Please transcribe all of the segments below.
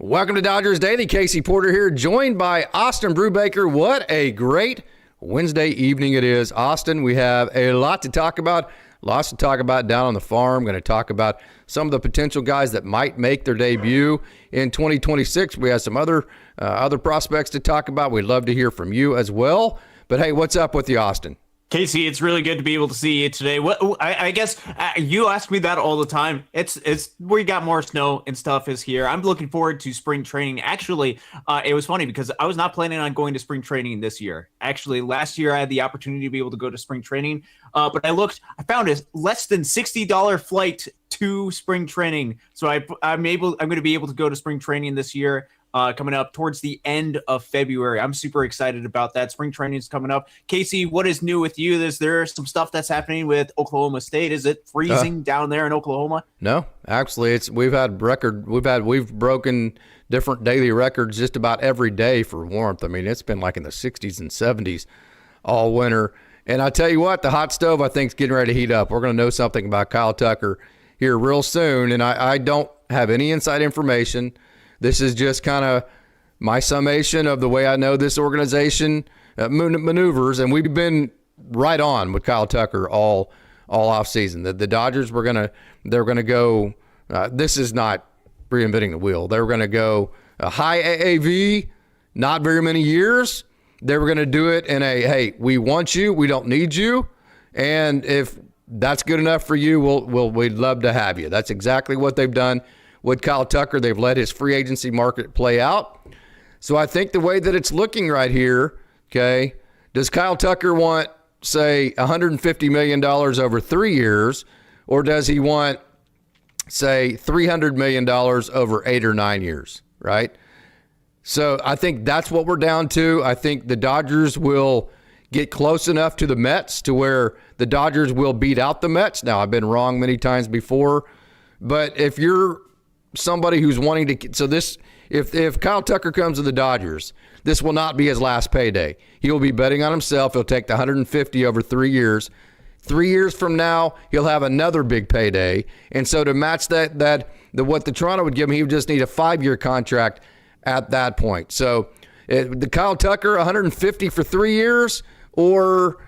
Welcome to Dodgers Daily. Casey Porter here, joined by Austin Brubaker. What a great Wednesday evening it is. Austin, we have a lot to talk about. Lots to talk about down on the farm. Going to talk about some of the potential guys that might make their debut in 2026. We have some other prospects to talk about. We'd love to hear from you as well. But hey, what's up with you, Austin? Casey, it's really good to be able to see you today. I guess you ask me that all the time. It's where you got more snow and stuff is here. I'm looking forward to spring training. Actually, it was funny because I was not planning on going to spring training this year. Actually, last year I had the opportunity to be able to go to spring training, but I found a less than $60 flight to spring training. So I'm going to be able to go to spring training this year. Coming up towards the end of February. I'm super excited about that. Spring training is coming up. Casey, what is new with you? Is there some stuff that's happening with Oklahoma State? Is it freezing down there in Oklahoma? No, actually, we've broken different daily records just about every day for warmth. I mean, it's been like in the 60s and 70s all winter. And I tell you what, the hot stove I think is getting ready to heat up. We're going to know something about Kyle Tucker here real soon. And I don't have any inside information. This is just kind of my summation of the way I know this organization maneuvers, and we've been right on with Kyle Tucker all off season. The Dodgers they're gonna go. This is not reinventing the wheel. They're gonna go a high AAV, not very many years. They were gonna do it in a hey, we want you, we don't need you, and if that's good enough for you, we'd love to have you. That's exactly what they've done with Kyle Tucker. They've let his free agency market play out. So I think the way that it's looking right here, okay, does Kyle Tucker want, say, $150 million over 3 years, or does he want, say, $300 million over 8 or 9 years, right? So I think that's what we're down to. I think the Dodgers will get close enough to the Mets to where the Dodgers will beat out the Mets. Now, I've been wrong many times before, but if you're somebody who's wanting to, so this, if Kyle Tucker comes to the Dodgers, this will not be his last payday. He will be betting on himself. He'll take the 150 over 3 years. 3 years from now, he'll have another big payday. And so to match what the Toronto would give him, he would just need a 5-year contract at that point. So the Kyle Tucker, 150 for 3 years, or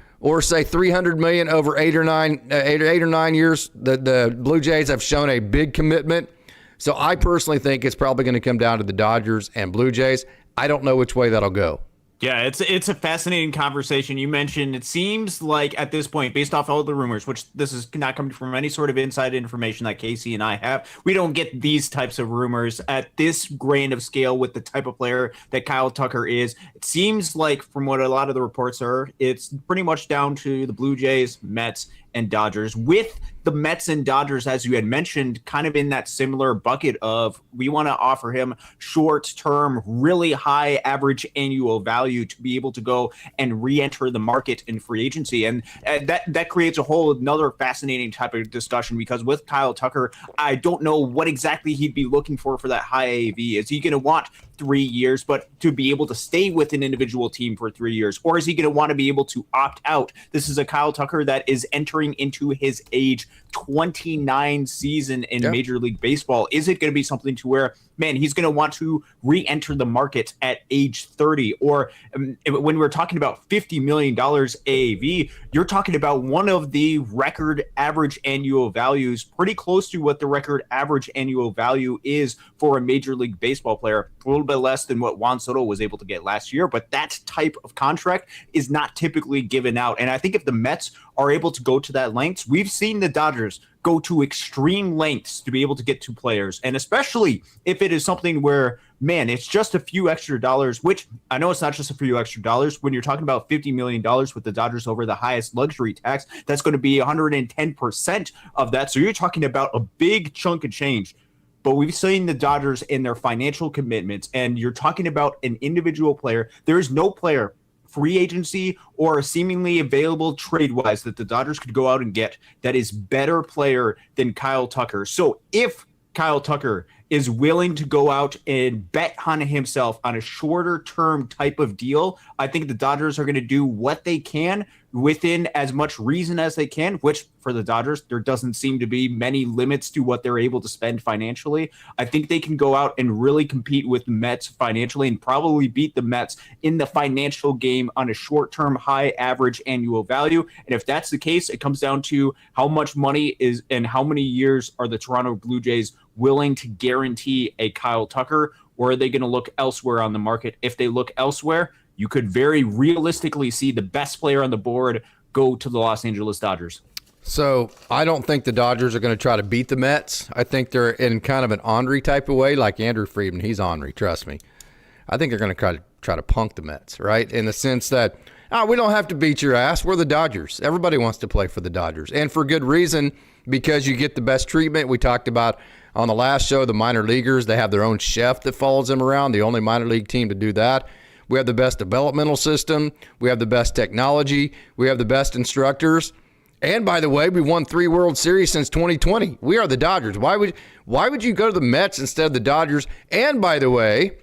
say $300 million over 8 or 9 years. The Blue Jays have shown a big commitment. So I personally think it's probably going to come down to the Dodgers and Blue Jays. I don't know which way that'll go. Yeah, it's a fascinating conversation. You mentioned it seems like at this point, based off all the rumors, which this is not coming from any sort of inside information that Casey and I have, we don't get these types of rumors at this grand of scale with the type of player that Kyle Tucker is. It seems like from what a lot of the reports are, it's pretty much down to the Blue Jays, Mets, and Dodgers, with the Mets and Dodgers, as you had mentioned, kind of in that similar bucket of we want to offer him short-term, really high average annual value to be able to go and re-enter the market in free agency. And that creates a whole another fascinating type of discussion, because with Kyle Tucker, I don't know what exactly he'd be looking for that high AAV. Is he going to want 3 years, but to be able to stay with an individual team for 3 years? Or is he going to want to be able to opt out? This is a Kyle Tucker that is entering into his age 29 season in Major League Baseball. Is it going to be something to where, man, he's going to want to re-enter the market at age 30? Or when we're talking about $50 million AAV, you're talking about one of the record average annual values, pretty close to what the record average annual value is for a Major League Baseball player. A little bit less than what Juan Soto was able to get last year, but that type of contract is not typically given out. And I think if the Mets are able to go to that lengths, we've seen the Dodgers go to extreme lengths to be able to get to players. And especially if it is something where, man, it's just a few extra dollars, which I know it's not just a few extra dollars. When you're talking about $50 million with the Dodgers over the highest luxury tax, that's going to be 110% of that. So you're talking about a big chunk of change. But we've seen the Dodgers in their financial commitments, and you're talking about an individual player. There is no player, free agency or seemingly available trade-wise, that the Dodgers could go out and get that is better player than Kyle Tucker. So if Kyle Tucker is willing to go out and bet on himself on a shorter term type of deal, I think the Dodgers are going to do what they can within as much reason as they can, which for the Dodgers, there doesn't seem to be many limits to what they're able to spend financially. I think they can go out and really compete with the Mets financially and probably beat the Mets in the financial game on a short-term high average annual value. And if that's the case, it comes down to how much money is and how many years are the Toronto Blue Jays willing to guarantee a Kyle Tucker, or are they going to look elsewhere on the market? If they look elsewhere, you could very realistically see the best player on the board go to the Los Angeles Dodgers. So I don't think the Dodgers are going to try to beat the Mets. I think they're in kind of an Henry type of way, like Andrew Friedman. He's Henry, trust me. I think they're going to try to punk the Mets, right? In the sense that, we don't have to beat your ass. We're the Dodgers. Everybody wants to play for the Dodgers. And for good reason, because you get the best treatment. We talked about on the last show, the minor leaguers, they have their own chef that follows them around, the only minor league team to do that. We have the best developmental system. We have the best technology. We have the best instructors. And by the way, we won 3 World Series since 2020. We are the Dodgers. Why would you go to the Mets instead of the Dodgers? And by the way,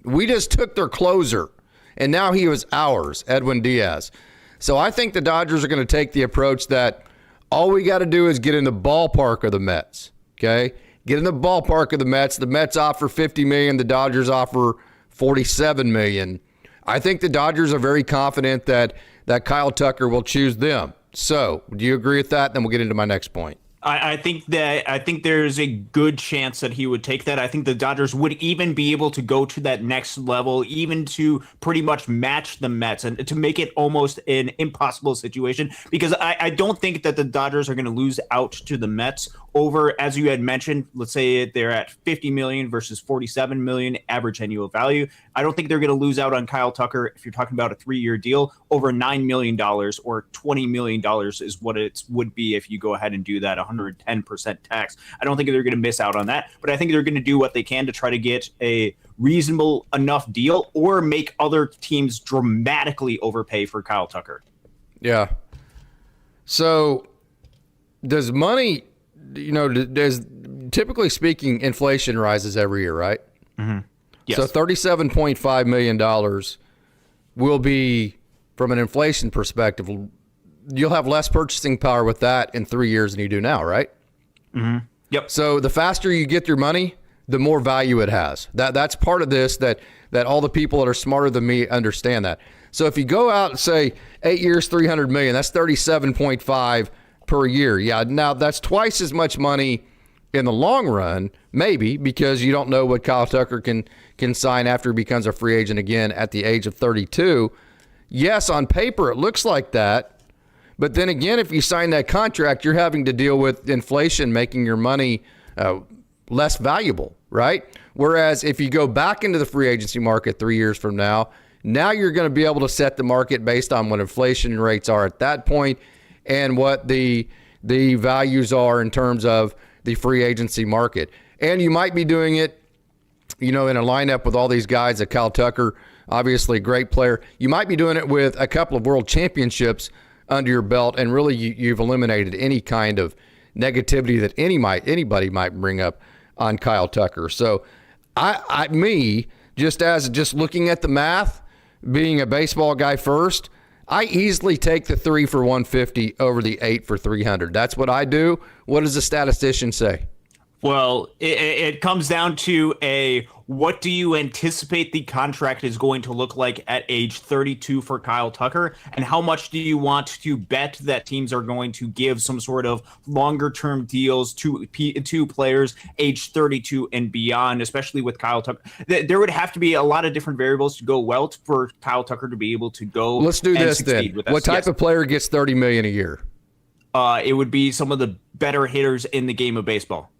we just took their closer, and now he was ours, Edwin Diaz. So I think the Dodgers are going to take the approach that all we got to do is get in the ballpark of the Mets, okay? Get in the ballpark of the Mets. The Mets offer $50 million. The Dodgers offer $47 million. I think the Dodgers are very confident that Kyle Tucker will choose them. So, do you agree with that? Then we'll get into my next point. I think there's a good chance that he would take that. I think the Dodgers would even be able to go to that next level, even to pretty much match the Mets and to make it almost an impossible situation, because I don't think that the Dodgers are going to lose out to the Mets over, as you had mentioned, let's say they're at 50 million versus 47 million average annual value. I don't think they're going to lose out on Kyle Tucker if you're talking about a 3-year deal over $9 million or $20 million is what it would be if you go ahead and do that 110% tax. I don't think they're going to miss out on that, but I think they're going to do what they can to try to get a reasonable enough deal or make other teams dramatically overpay for Kyle Tucker. Yeah. So does money, there's typically speaking, inflation rises every year, right? Mm-hmm. Yes. So $37.5 million will be, from an inflation perspective, you'll have less purchasing power with that in 3 years than you do now, right? Mm-hmm. Yep. So the faster you get your money, the more value it has. That's part of this that all the people that are smarter than me understand that. So if you go out and say 8 years, $300 million, that's 37.5 per year. Yeah, now that's twice as much money in the long run, maybe, because you don't know what Kyle Tucker can sign after he becomes a free agent again at the age of 32. Yes, on paper it looks like that, but then again, if you sign that contract, you're having to deal with inflation making your money less valuable, right? Whereas if you go back into the free agency market 3 years from now you're going to be able to set the market based on what inflation rates are at that point and what the values are in terms of the free agency market. And you might be doing it, in a lineup with all these guys, like Kyle Tucker, obviously a great player. You might be doing it with a couple of world championships under your belt, and really you've eliminated any kind of negativity that anybody might bring up on Kyle Tucker. So just looking at the math, being a baseball guy first, I easily take the 3 for 150 over the 8 for 300. That's what I do. What does the statistician say? Well, it comes down to what do you anticipate the contract is going to look like at age 32 for Kyle Tucker, and how much do you want to bet that teams are going to give some sort of longer term deals to players age 32 and beyond, especially with Kyle Tucker. There would have to be a lot of different variables to go well for Kyle Tucker to be able to go. Let's do this then. What type of player gets $30 million a year? It would be some of the better hitters in the game of baseball.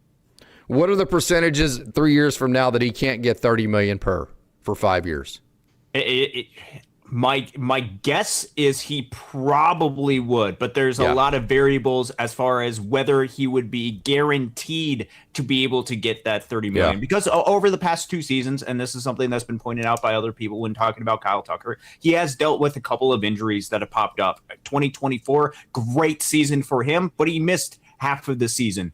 What are the percentages 3 years from now that he can't get $30 million for 5 years? My guess is he probably would, but there's a lot of variables as far as whether he would be guaranteed to be able to get that $30 million. Because over the past 2 seasons, and this is something that's been pointed out by other people when talking about Kyle Tucker, he has dealt with a couple of injuries that have popped up. 2024, great season for him, but he missed half of the season.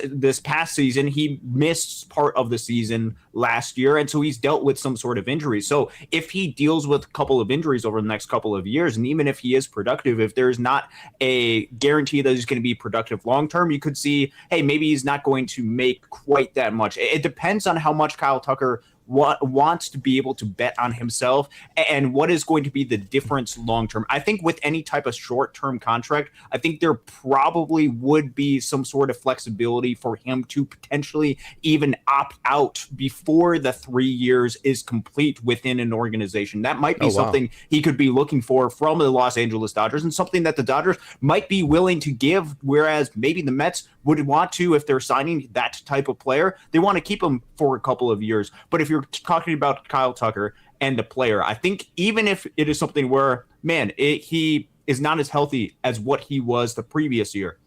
This past season, he missed part of the season last year, and so he's dealt with some sort of injury. So if he deals with a couple of injuries over the next couple of years, and even if he is productive, if there's not a guarantee that he's going to be productive long term, you could see, hey, maybe he's not going to make quite that much. It depends on how much Kyle Tucker wants to be able to bet on himself and what is going to be the difference long term. I think with any type of short-term contract, I think there probably would be some sort of flexibility for him to potentially even opt out before the 3 years is complete within an organization. That might be something he could be looking for from the Los Angeles Dodgers, and something that the Dodgers might be willing to give, whereas maybe the Mets would want to, if they're signing that type of player, they want to keep him for a couple of years. But if you're talking about Kyle Tucker and the player, I think even if it is something where, man, he is not as healthy as what he was the previous year,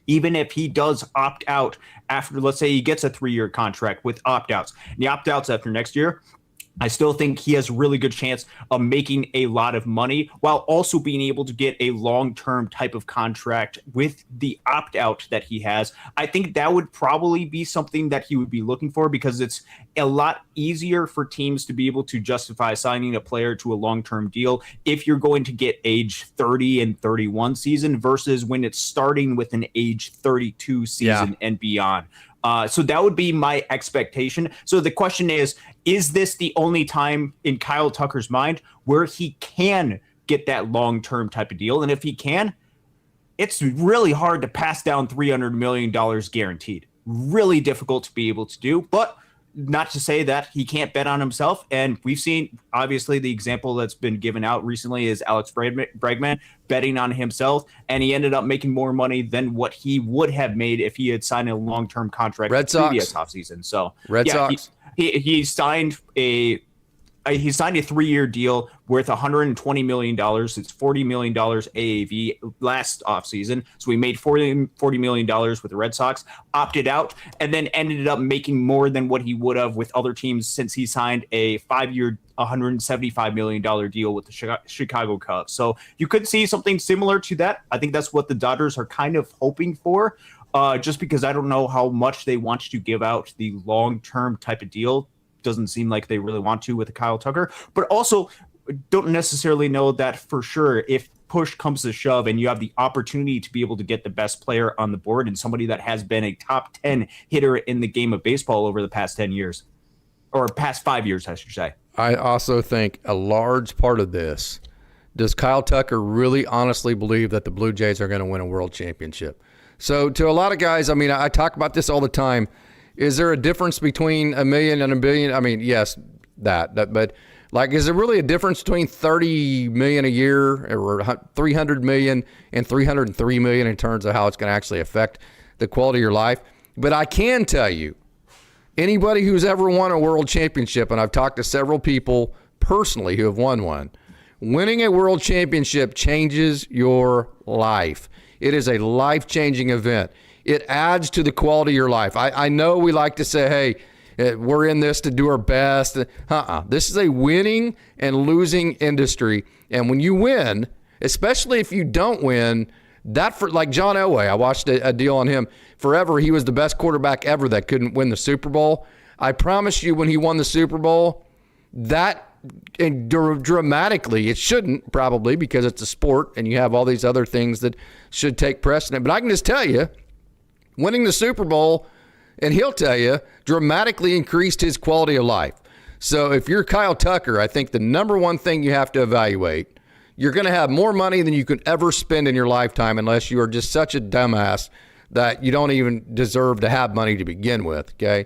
even if he does opt out after, let's say he gets a 3-year contract with opt-outs, and he opt-outs after next year, I still think he has a really good chance of making a lot of money while also being able to get a long-term type of contract with the opt-out that he has. I think that would probably be something that he would be looking for, because it's a lot easier for teams to be able to justify signing a player to a long-term deal if you're going to get age 30 and 31 season versus when it's starting with an age 32 season and beyond. So that would be my expectation. So the question is this the only time in Kyle Tucker's mind where he can get that long-term type of deal? And if he can, it's really hard to pass down $300 million guaranteed. Really difficult to be able to do, but not to say that he can't bet on himself. And we've seen, obviously, the example that's been given out recently is Alex Bregman betting on himself, and he ended up making more money than what he would have made if he had signed a long-term contract previous offseason. So Red Sox. He signed a 3-year deal worth $120 million. It's $40 million AAV last offseason. So we made $40 million with the Red Sox, opted out, and then ended up making more than what he would have with other teams since he signed a 5-year, $175 million deal with the Chicago Cubs. So you could see something similar to that. I think that's what the Dodgers are kind of hoping for, just because I don't know how much they want to give out the long-term type of deal. Doesn't seem like they really want to with a Kyle Tucker, but also don't necessarily know that for sure if push comes to shove and you have the opportunity to be able to get the best player on the board and somebody that has been a top 10 hitter in the game of baseball over the past 10 years, or past 5 years, I should say. I also think a large part of this, does Kyle Tucker really honestly believe that the Blue Jays are going to win a world championship? So to a lot of guys, I mean, I talk about this all the time. Is there a difference between $1 million and $1 billion? I mean, yes, but like, is there really a difference between $30 million a year or $300 million and $303 million in terms of how it's going to actually affect the quality of your life? But I can tell you, anybody who's ever won a world championship, and I've talked to several people personally who have won one, winning a world championship changes your life. It is a life-changing event. It adds to the quality of your life. I know we like to say, hey, we're in this to do our best. This is a winning and losing industry. And when you win, especially if you don't win, like John Elway, I watched a deal on him. Forever, he was the best quarterback ever that couldn't win the Super Bowl. I promise you, when he won the Super Bowl, that dramatically, it shouldn't probably, because it's a sport and you have all these other things that should take precedent. But I can just tell you, winning the Super Bowl, and he'll tell you, dramatically increased his quality of life. So if you're Kyle Tucker, I think the number one thing you have to evaluate, you're going to have more money than you could ever spend in your lifetime unless you are just such a dumbass that you don't even deserve to have money to begin with, okay?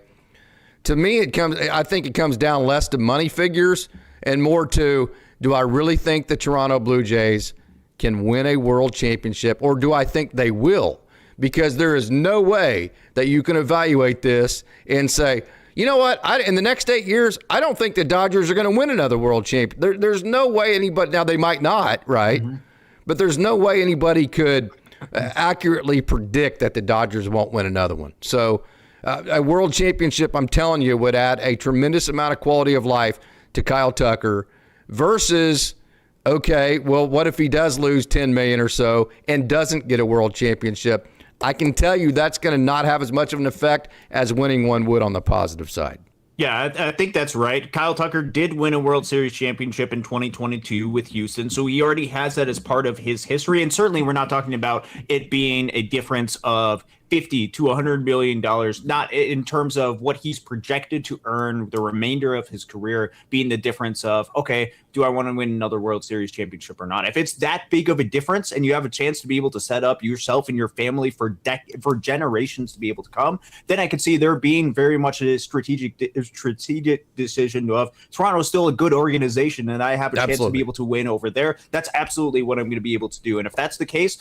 To me, I think it comes down less to money figures and more to, do I really think the Toronto Blue Jays can win a world championship, or do I think they will? Because there is no way that you can evaluate this and say, you know what, in the next 8 years, I don't think the Dodgers are going to win another world championship. There's no way anybody, now they might not, right? Mm-hmm. But there's no way anybody could accurately predict that the Dodgers won't win another one. So a world championship, I'm telling you, would add a tremendous amount of quality of life to Kyle Tucker versus, okay, well, what if he does lose $10 million or so and doesn't get a world championship? I can tell you that's going to not have as much of an effect as winning one would on the positive side. Yeah, I think that's right. Kyle Tucker did win a World Series championship in 2022 with Houston, so he already has that as part of his history. And certainly we're not talking about it being a difference of $50 to $100 million, not in terms of what he's projected to earn the remainder of his career, being the difference of, okay, do I want to win another World Series championship or not? If it's that big of a difference and you have a chance to be able to set up yourself and your family for generations to be able to come, then I could see there being very much a strategic decision of Toronto's still a good organization and I have a chance to be able to win over there. That's absolutely what I'm going to be able to do. And if that's the case,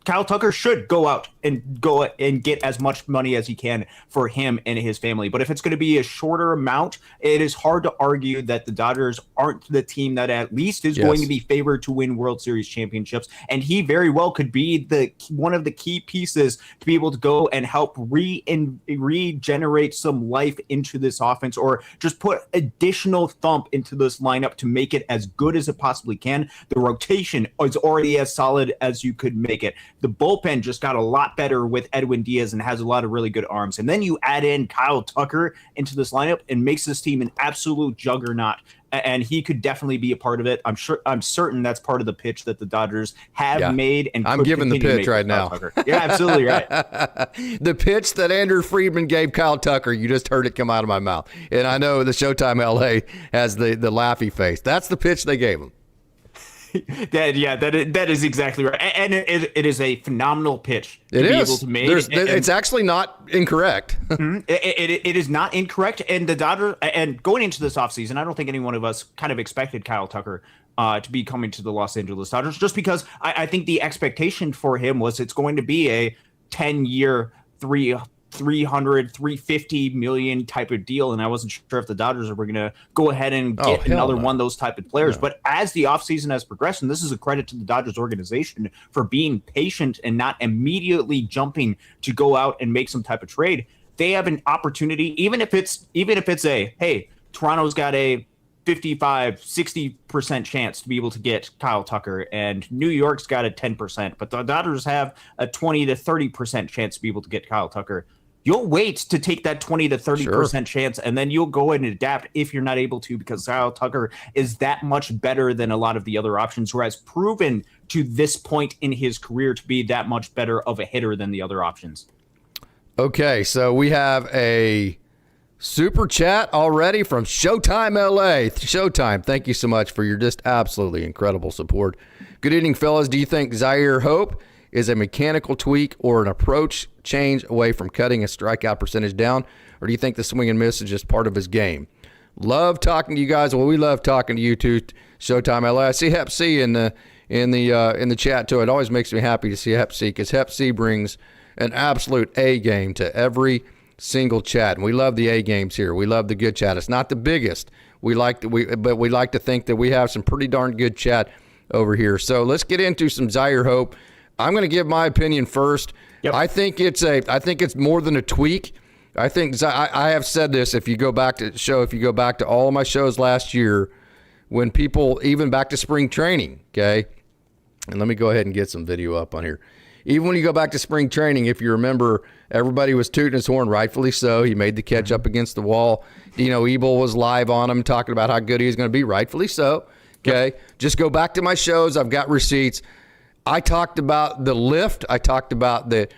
Kyle Tucker should go out and get as much money as he can for him and his family. But if it's going to be a shorter amount, it is hard to argue that the Dodgers aren't the team that at least is going to be favored to win World Series championships. And he very well could be one of the key pieces to be able to go and help regenerate some life into this offense, or just put additional thump into this lineup to make it as good as it possibly can. The rotation is already as solid as you could make it. The bullpen just got a lot better with Edwin Diaz and has a lot of really good arms. And then you add in Kyle Tucker into this lineup and makes this team an absolute juggernaut. And he could definitely be a part of it. I'm certain that's part of the pitch that the Dodgers have made. And I'm giving the pitch right now. Yeah, absolutely right. The pitch that Andrew Friedman gave Kyle Tucker, you just heard it come out of my mouth. And I know the Showtime LA has the laughy face. That's the pitch they gave him. That is exactly right, and it is a phenomenal pitch to be able to make. It's actually not incorrect. It is not incorrect, and the Dodgers, and going into this offseason, I don't think any one of us kind of expected Kyle Tucker to be coming to the Los Angeles Dodgers, just because I think the expectation for him was it's going to be a 10-year, 350 million type of deal, and I wasn't sure if the Dodgers were going to go ahead and get another one of those type of players. But as the offseason has progressed, and this is a credit to the Dodgers organization for being patient and not immediately jumping to go out and make some type of trade, they have an opportunity, even if it's a, hey, Toronto's got a 55-60% chance to be able to get Kyle Tucker, and New York's got a 10%, but the Dodgers have a 20 to 30% chance to be able to get Kyle Tucker. You'll wait to take that 20 to 30% chance, and then you'll go and adapt if you're not able to, because Kyle Tucker is that much better than a lot of the other options, who has proven to this point in his career to be that much better of a hitter than the other options. Okay, so we have a super chat already from Showtime LA. Showtime, thank you so much for your just absolutely incredible support. Good evening, fellas. Do you think Zire Hope is a mechanical tweak or an approach change away from cutting his strikeout percentage down, or do you think the swing and miss is just part of his game? Love talking to you guys. Well, we love talking to you too, Showtime LA. I see Hep C in the chat too. It always makes me happy to see Hep C, because Hep C brings an absolute A game to every single chat, and we love the A games here. We love the good chat. It's not the biggest. But we like to think that we have some pretty darn good chat over here. So let's get into some Zire Hope. I'm going to give my opinion first. Yep. I think it's more than a tweak. I think I have said this. If you go back to all of my shows last year, when people, even back to spring training, okay, and let me go ahead and get some video up on here. Even when you go back to spring training, if you remember, everybody was tooting his horn, rightfully so. He made the catch up against the wall. Ebel was live on him talking about how good he was going to be, rightfully so. Okay, just go back to my shows. I've got receipts. I talked about the lift. I talked about the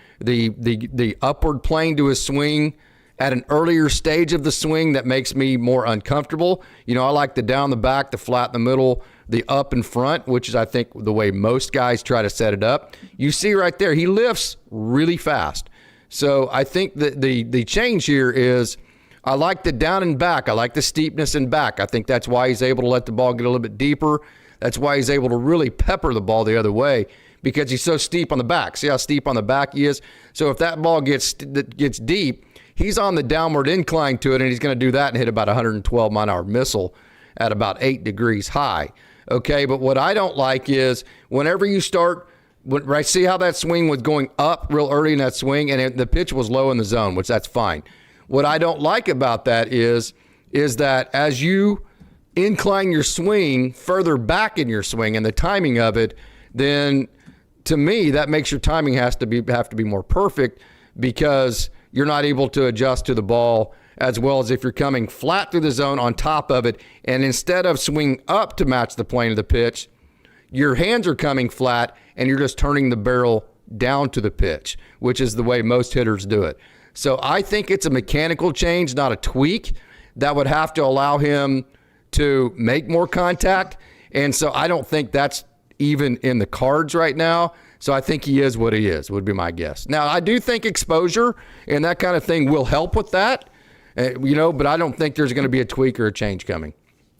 upward plane to his swing at an earlier stage of the swing that makes me more uncomfortable. I like the down the back, the flat in the middle, the up in front, which is, I think, the way most guys try to set it up. You see right there, he lifts really fast. So I think that the change here is, I like the down and back. I like the steepness in back. I think that's why he's able to let the ball get a little bit deeper. That's why he's able to really pepper the ball the other way, because he's so steep on the back. See how steep on the back he is? So if that ball gets deep, he's on the downward incline to it, and he's going to do that and hit about 112-mile-an-hour missile at about 8 degrees high. Okay, but what I don't like is whenever you start, right? See how that swing was going up real early in that swing, and the pitch was low in the zone, which that's fine. What I don't like about that is that as you incline your swing further back in your swing and the timing of it, then to me, that makes your timing have to be more perfect, because you're not able to adjust to the ball as well as if you're coming flat through the zone on top of it, and instead of swinging up to match the plane of the pitch, your hands are coming flat and you're just turning the barrel down to the pitch, which is the way most hitters do it. So I think it's a mechanical change, not a tweak, that would have to allow him to make more contact. And so I don't think that's even in the cards right now. So I think he is what he is, would be my guess. Now, I do think exposure and that kind of thing will help with that, but I don't think there's going to be a tweak or a change coming.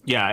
Yeah,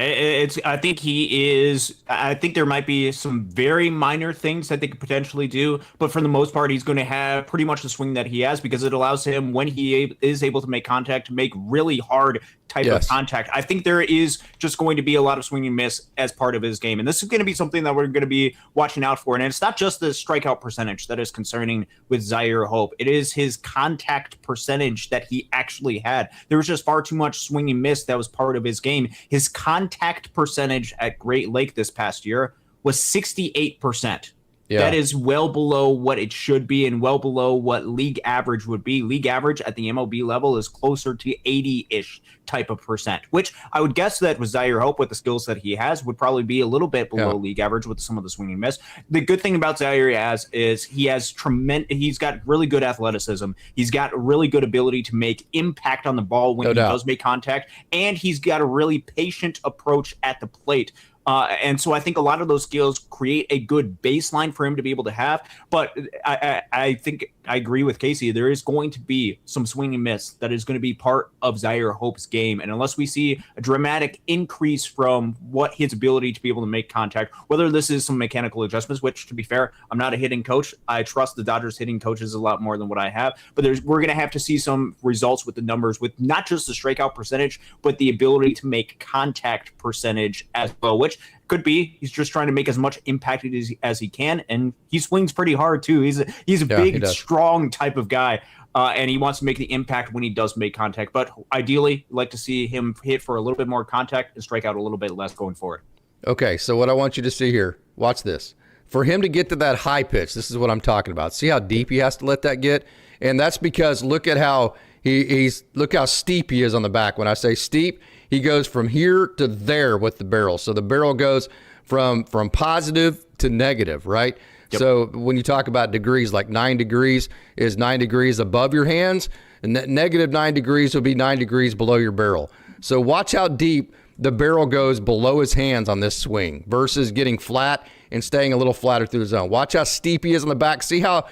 I think he is. I think there might be some very minor things that they could potentially do, but for the most part, he's going to have pretty much the swing that he has, because it allows him, when he is able to make contact, to make really hard type of contact. I think there is just going to be a lot of swing and miss as part of his game, and this is going to be something that we're going to be watching out for. And it's not just the strikeout percentage that is concerning with Zire Hope; it is his contact percentage that he actually had. There was just far too much swing and miss that was part of his game. His contact percentage at Great Lake this past year was 68%. Yeah. That is well below what it should be and well below what league average would be. League average at the MLB level is closer to 80-ish type of percent, which I would guess that with Zire Hope, with the skills that he has, would probably be a little bit below league average with some of the swing and miss. The good thing about Zire is he's got really good athleticism. He's got really good ability to make impact on the ball when he does make contact, and he's got a really patient approach at the plate. And so I think a lot of those skills create a good baseline for him to be able to have. But I think I agree with Casey. There is going to be some swing and miss that is going to be part of Zire Hope's game. And unless we see a dramatic increase from what his ability to be able to make contact, whether this is some mechanical adjustments, which, to be fair, I'm not a hitting coach. I trust the Dodgers hitting coaches a lot more than what I have. But we're going to have to see some results with the numbers, with not just the strikeout percentage, but the ability to make contact percentage as well, which could be he's just trying to make as much impact as he can, and he swings pretty hard too. He's a big, strong type of guy, and he wants to make the impact when he does make contact. But ideally, I'd like to see him hit for a little bit more contact and strike out a little bit less going forward. Okay, so what I want you to see here, watch this. For him to get to that high pitch, this is what I'm talking about. See how deep he has to let that get? And that's because look at how look how steep he is on the back. When I say steep, he goes from here to there with the barrel. So the barrel goes from positive to negative, right? Yep. So when you talk about degrees, like 9 degrees is 9 degrees above your hands, and negative 9 degrees would be 9 degrees below your barrel. So watch how deep the barrel goes below his hands on this swing versus getting flat and staying a little flatter through the zone. Watch how steep he is on the back. See how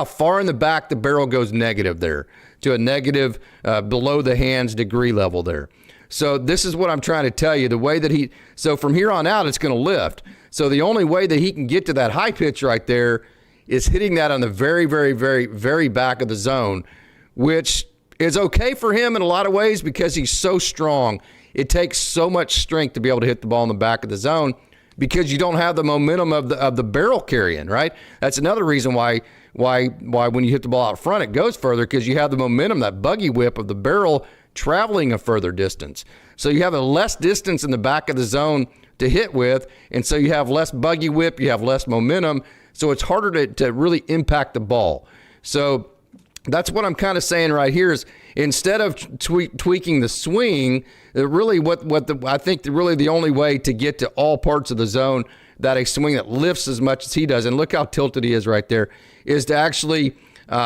far in the back the barrel goes negative there, to a negative below the hands degree level there. So this is what I'm trying to tell you. The way that so from here on out, it's going to lift. So the only way that he can get to that high pitch right there is hitting that on the very, very, very, very back of the zone, which is okay for him in a lot of ways because he's so strong. It takes so much strength to be able to hit the ball in the back of the zone because you don't have the momentum of the barrel carrying, right? That's another reason why when you hit the ball out front, it goes further, because you have the momentum, that buggy whip of the barrel traveling a further distance. So you have a less distance in the back of the zone to hit with, and so you have less buggy whip, you have less momentum, so it's harder to really impact the ball. So that's what I'm kind of saying right here is instead of tweaking the swing, really I think really the only way to get to all parts of the zone that a swing that lifts as much as he does, and look how tilted he is right there, is to actually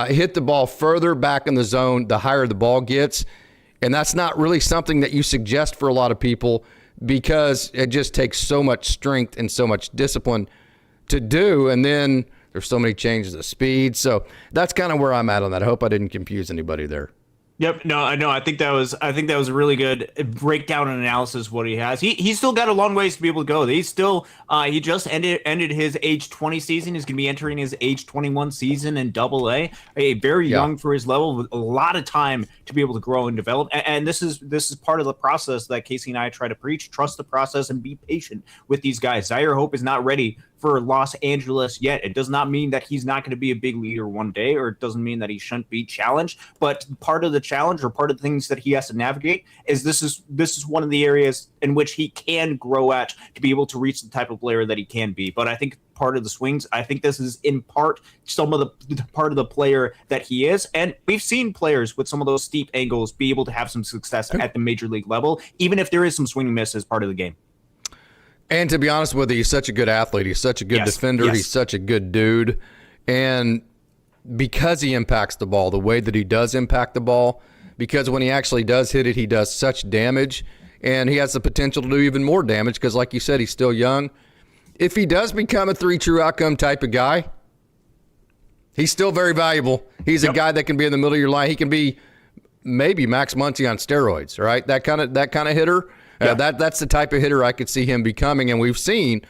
hit the ball further back in the zone the higher the ball gets. And that's not really something that you suggest for a lot of people because it just takes so much strength and so much discipline to do. And then there's so many changes of speed. So that's kind of where I'm at on that. I hope I didn't confuse anybody there. Yep. No, I know. I think that was a really good breakdown and analysis of what he has. He's still got a long ways to be able to go. He's still he just ended his age 20 season. He's going to be entering his age 21 season in Double-A. Very young for his level, with a lot of time to be able to grow and develop. And this is part of the process that Casey and I try to preach. Trust the process and be patient with these guys. Zire Hope is not ready for Los Angeles yet. It does not mean that he's not going to be a big leader one day, or it doesn't mean that he shouldn't be challenged. But part of the challenge, or part of the things that he has to navigate, is this is one of the areas in which he can grow at to be able to reach the type of player that he can be. But I think part of the swings. I think this is in part some of the part of the player that he is. And we've seen players with some of those steep angles be able to have some success at the major league level, even if there is some swing and miss as part of the game. And to be honest with you, he's such a good athlete. He's such a good defender. Yes. He's such a good dude. And because he impacts the ball the way that he does impact the ball, because when he actually does hit it, he does such damage, and he has the potential to do even more damage because, like you said, he's still young. If he does become a 3 true outcome type of guy, he's still very valuable. He's a guy that can be in the middle of your line. He can be maybe Max Muncy on steroids, right? That kind of hitter. Yeah. That's the type of hitter I could see him becoming, and we've seen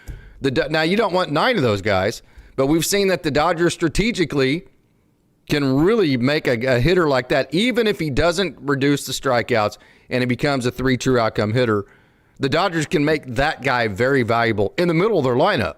now you don't want 9 of those guys, but we've seen that the Dodgers strategically can really make a hitter like that, even if he doesn't reduce the strikeouts and he becomes a 3 true outcome hitter. The Dodgers can make that guy very valuable in the middle of their lineup.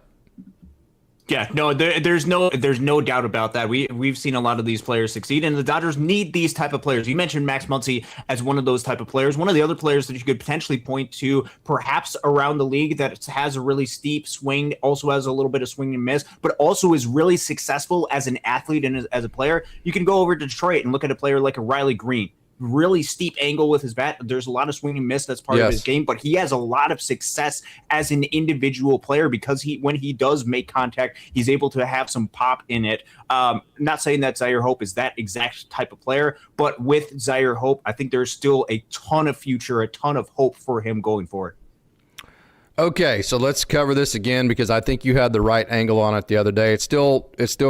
Yeah, no, there's no doubt about that. We've seen a lot of these players succeed, and the Dodgers need these type of players. You mentioned Max Muncy as one of those type of players. One of the other players that you could potentially point to, perhaps around the league, that has a really steep swing, also has a little bit of swing and miss, but also is really successful as an athlete and as a player. You can go over to Detroit and look at a player like a Riley Green. Really steep angle with his bat. There's a lot of swing and miss that's part of his game, but he has a lot of success as an individual player because when he does make contact, he's able to have some pop in it. Not saying that Zire Hope is that exact type of player, but with Zire Hope, I think there's still a ton of future, a ton of hope for him going forward. Okay, so let's cover this again because I think you had the right angle on it the other day. It still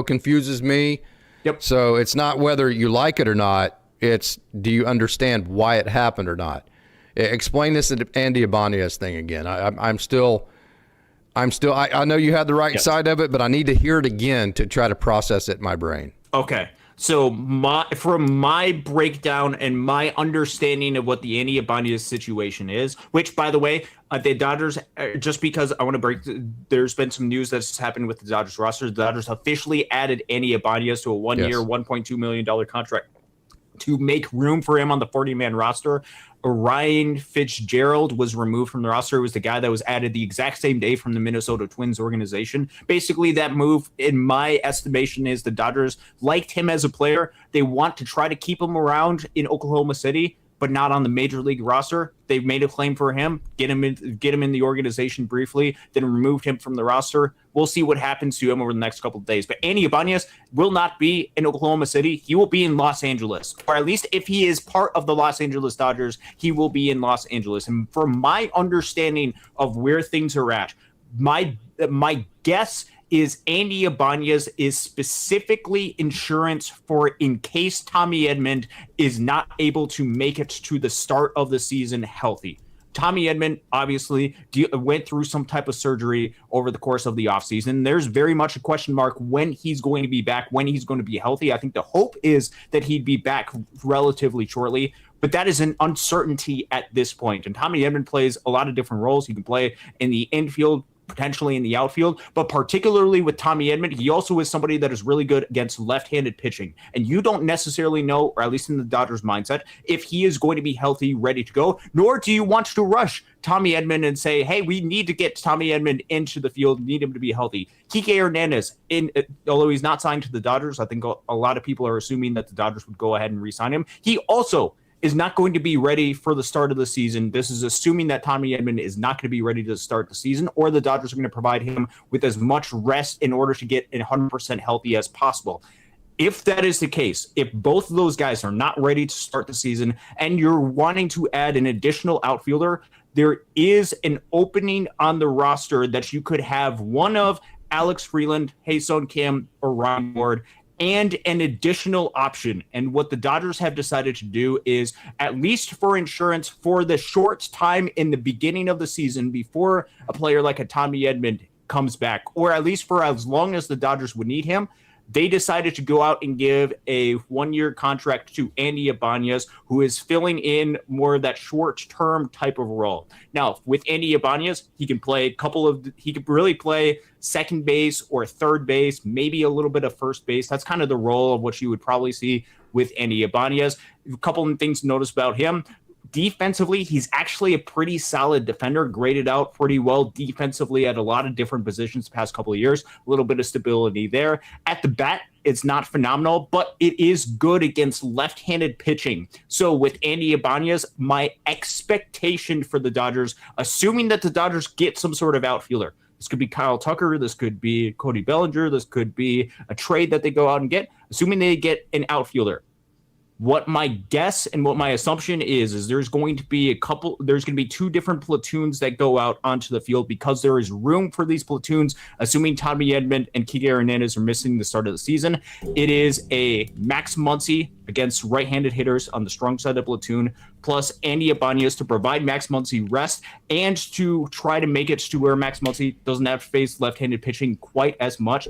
confuses me. Yep. So it's not whether you like it or not. It's, do you understand why it happened or not? Explain this Andy Ibanez thing again. I know you had the right side of it, but I need to hear it again to try to process it in my brain. Okay. So from my breakdown and my understanding of what the Andy Ibanez situation is, which, by the way, the Dodgers, just because I want to there's been some news that's happened with the Dodgers roster. The Dodgers officially added Andy Ibanez to a 1-year, $1.2 million contract to make room for him on the 40-man roster. Ryan Fitzgerald was removed from the roster. It was the guy that was added the exact same day from the Minnesota Twins organization. Basically, that move, in my estimation, is the Dodgers liked him as a player. They want to try to keep him around in Oklahoma City, but not on the major league roster. They've made a claim for him, get him in the organization briefly, then removed him from the roster. We'll see what happens to him over the next couple of days. But Andy Ibanez will not be in Oklahoma City. He will be in Los Angeles, or at least if he is part of the Los Angeles Dodgers, he will be in Los Angeles. And from my understanding of where things are at, my guess is Andy Ibanez is specifically insurance for in case Tommy Edman is not able to make it to the start of the season healthy. Tommy Edman obviously went through some type of surgery over the course of the offseason. There's very much a question mark when he's going to be back, when he's going to be healthy. I think the hope is that he'd be back relatively shortly, but that is an uncertainty at this point. And Tommy Edman plays a lot of different roles. He can play in the infield, potentially in the outfield, but particularly with Tommy Edman, he also is somebody that is really good against left-handed pitching. And you don't necessarily know, or at least in the Dodgers mindset, if he is going to be healthy, ready to go, nor do you want to rush Tommy Edman and say, hey, we need to get Tommy Edman into the field, need him to be healthy. Kike Hernandez, although he's not signed to the Dodgers, I think a lot of people are assuming that the Dodgers would go ahead and re-sign him. He also is not going to be ready for the start of the season. This is assuming that Tommy Edman is not going to be ready to start the season, or the Dodgers are going to provide him with as much rest in order to get 100% healthy as possible. If that is the case, if both of those guys are not ready to start the season and you're wanting to add an additional outfielder, there is an opening on the roster that you could have one of Alex Freeland, Ha-Seong Kim, or Ryan Ward, and an additional option. And what the Dodgers have decided to do is, at least for insurance for the short time in the beginning of the season before a player like a Tommy Edman comes back, or at least for as long as the Dodgers would need him, they decided to go out and give a 1-year contract to Andy Ibanez, who is filling in more of that short-term type of role. Now, with Andy Ibanez, he can really play second base or third base, maybe a little bit of first base. That's kind of the role of what you would probably see with Andy Ibanez. A couple of things to notice about him. Defensively, he's actually a pretty solid defender, graded out pretty well defensively at a lot of different positions the past couple of years. A little bit of stability there. At the bat, it's not phenomenal, but it is good against left-handed pitching. So with Andy Ibanez, my expectation for the Dodgers, assuming that the Dodgers get some sort of outfielder, this could be Kyle Tucker, this could be Cody Bellinger, this could be a trade that they go out and get, assuming they get an outfielder. What my guess and what my assumption is there's going to be two different platoons that go out onto the field because there is room for these platoons, assuming Tommy Edman and Kike Hernandez are missing the start of the season. It is a Max Muncy against right-handed hitters on the strong side of the platoon, plus Andy Ibanez to provide Max Muncy rest and to try to make it to where Max Muncy doesn't have to face left-handed pitching quite as much.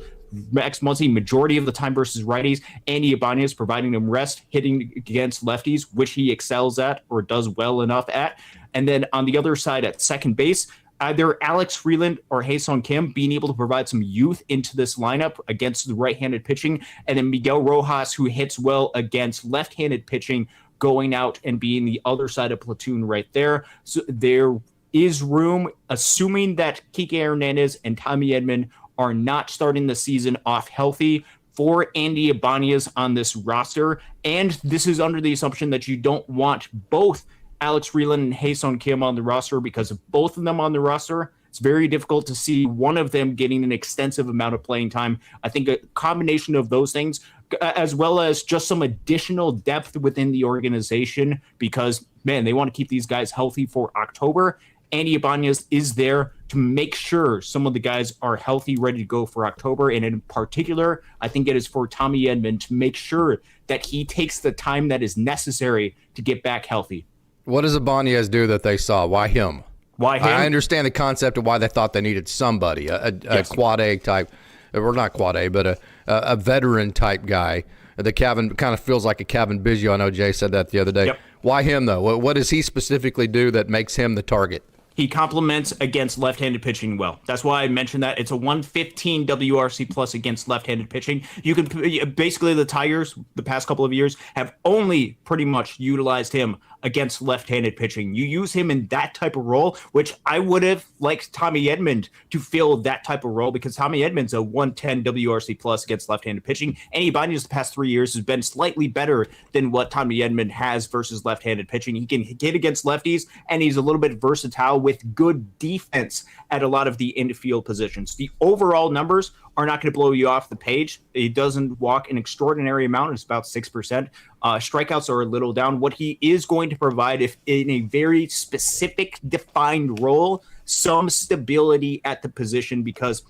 Max Muncy, majority of the time versus righties. Andy Ibanez providing him rest, hitting against lefties, which he excels at or does well enough at. And then on the other side at second base, either Alex Freeland or Hae-Sung Kim being able to provide some youth into this lineup against the right-handed pitching. And then Miguel Rojas, who hits well against left-handed pitching, going out and being the other side of platoon right there. So there is room, assuming that Kike Hernandez and Tommy Edman are not starting the season off healthy, for Andy Ibanez on this roster. And this is under the assumption that you don't want both Alex Freeland and Hae-Sung Kim on the roster, because of both of them on the roster, it's very difficult to see one of them getting an extensive amount of playing time. I think a combination of those things, as well as just some additional depth within the organization, because, man, they want to keep these guys healthy for October. Andy Ibanez is there to make sure some of the guys are healthy, ready to go for October. And in particular, I think it is for Tommy Edman to make sure that he takes the time that is necessary to get back healthy. What does Ibanez do that they saw? Why him? Why him? I understand the concept of why they thought they needed somebody, a quad A type, or not quad A, but a veteran type guy. The Kevin kind of feels like a Kevin Biggio. I know Jay said that the other day. Yep. Why him, though? What does he specifically do that makes him the target? He complements against left-handed pitching well. That's why I mentioned that. It's a 115 WRC plus against left-handed pitching. You can basically, the Tigers the past couple of years have only pretty much utilized him against left-handed pitching. You use him in that type of role, which I would have liked Tommy Edman to fill that type of role, because Tommy Edman's a 110 WRC plus against left-handed pitching. And Ibanez the past 3 years has been slightly better than what Tommy Edman has versus left-handed pitching. He can hit against lefties, and he's a little bit versatile with good defense at a lot of the infield positions. The overall numbers are not going to blow you off the page. He doesn't walk an extraordinary amount. It's about 6%. Strikeouts are a little down. What he is going to provide, if in a very specific defined role, some stability at the position, because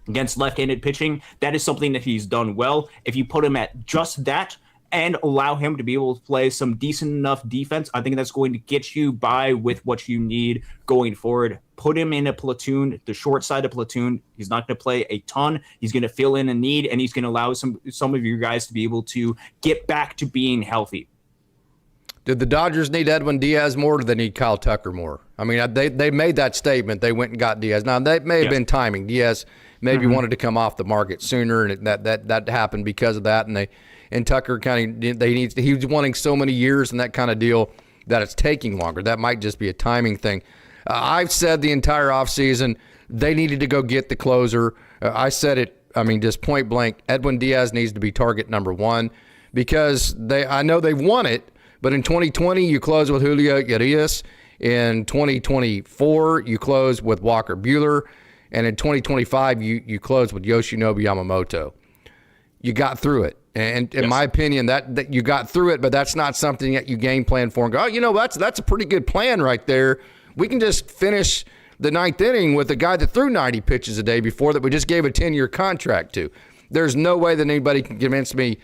against left-handed pitching, that is something that he's done well. If you put him at just that and allow him to be able to play some decent enough defense, I think that's going to get you by with what you need going forward. Put him in a platoon, the short side of platoon. He's not going to play a ton. He's going to fill in a need, and he's going to allow some of your guys to be able to get back to being healthy. Did the Dodgers need Edwin Diaz more, or do they need Kyle Tucker more? I mean, they made that statement. They went and got Diaz. Now, that may have been timing. Diaz maybe wanted to come off the market sooner, and that happened because of that. And Tucker he was wanting so many years and that kind of deal that it's taking longer. That might just be a timing thing. I've said the entire offseason they needed to go get the closer. I said it, just point blank, Edwin Diaz needs to be target number one, because I know they want it, but in 2020 you close with Julio Urias. In 2024 you close with Walker Buehler. And in 2025 you close with Yoshinobu Yamamoto. You got through it. And in my opinion, that you got through it, but that's not something that you game plan for and go, that's a pretty good plan right there. We can just finish the ninth inning with a guy that threw 90 pitches a day before that we just gave a 10-year contract to. There's no way that anybody can convince me,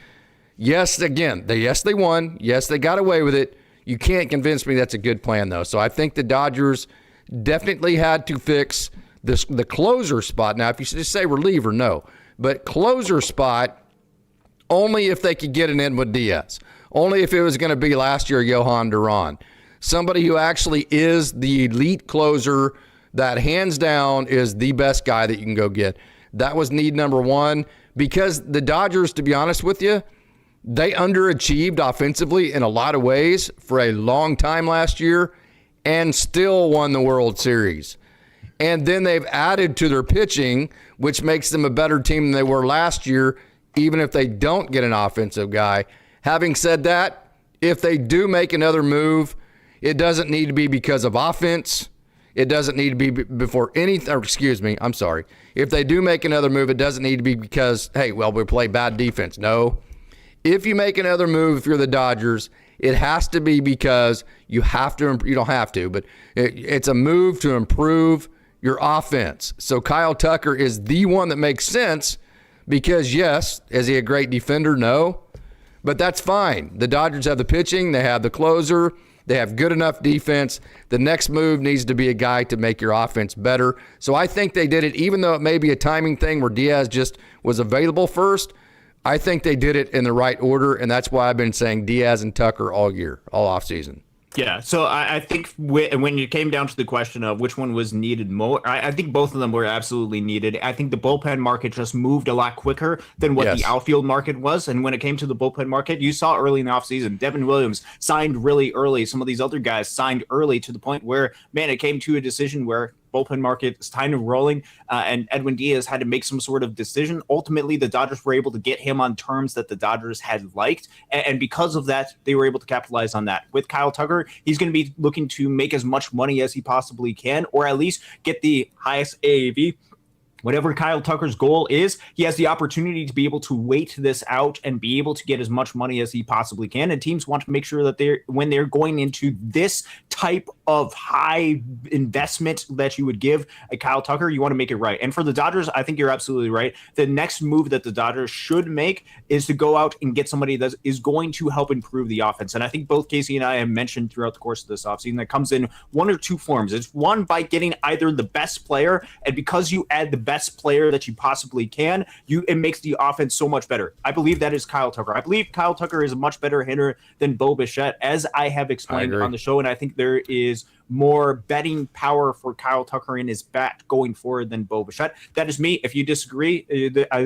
yes, they won. Yes, they got away with it. You can't convince me that's a good plan, though. So I think the Dodgers definitely had to fix the closer spot. Now, if you just say reliever, no. But closer spot, only if they could get an Edwin Diaz. Only if it was going to be last year Johan Duran. Somebody who actually is the elite closer that hands down is the best guy that you can go get. That was need number one, because the Dodgers, to be honest with you, They underachieved offensively in a lot of ways for a long time last year and still won the World Series. And then they've added to their pitching, which makes them a better team than they were last year, even if they don't get an offensive guy. Having said that, if they do make another move, it doesn't need to be because of offense. It doesn't need to be before anything. I'm sorry. If they do make another move, it doesn't need to be because, hey, well, we play bad defense. No. If you make another move, if you're the Dodgers, it has to be because you have to. You don't have to, but it's a move to improve your offense. So Kyle Tucker is the one that makes sense because, yes, is he a great defender? No. But that's fine. The Dodgers have the pitching. They have the closer. They have good enough defense. The next move needs to be a guy to make your offense better. So I think they did it, even though it may be a timing thing where Diaz just was available first. I think they did it in the right order, and that's why I've been saying Diaz and Tucker all year, all offseason. Yeah, so I think when it came down to the question of which one was needed more, I think both of them were absolutely needed. I think the bullpen market just moved a lot quicker than what the outfield market was. And when it came to the bullpen market, you saw early in the offseason, Devin Williams signed really early. Some of these other guys signed early to the point where, man, it came to a decision where bullpen market is kind of rolling, and Edwin Diaz had to make some sort of decision. Ultimately, the Dodgers were able to get him on terms that the Dodgers had liked, and because of that, they were able to capitalize on that. With Kyle Tucker, he's going to be looking to make as much money as he possibly can, or at least get the highest AAV. Whatever Kyle Tucker's goal is, he has the opportunity to be able to wait this out and be able to get as much money as he possibly can. And teams want to make sure that when they're going into this type of high investment that you would give a Kyle Tucker, you want to make it right. And for the Dodgers, I think you're absolutely right. The next move that the Dodgers should make is to go out and get somebody that is going to help improve the offense. And I think both Casey and I have mentioned throughout the course of this offseason that comes in one or two forms. It's one by getting either the best player, and because you add the best player that you possibly can, it makes the offense so much better. I believe that is Kyle Tucker. I believe Kyle Tucker is a much better hitter than Bo Bichette, as I have explained on the show, and I think there is more betting power for Kyle Tucker in his bat going forward than Bo Bichette. That is me. If you disagree,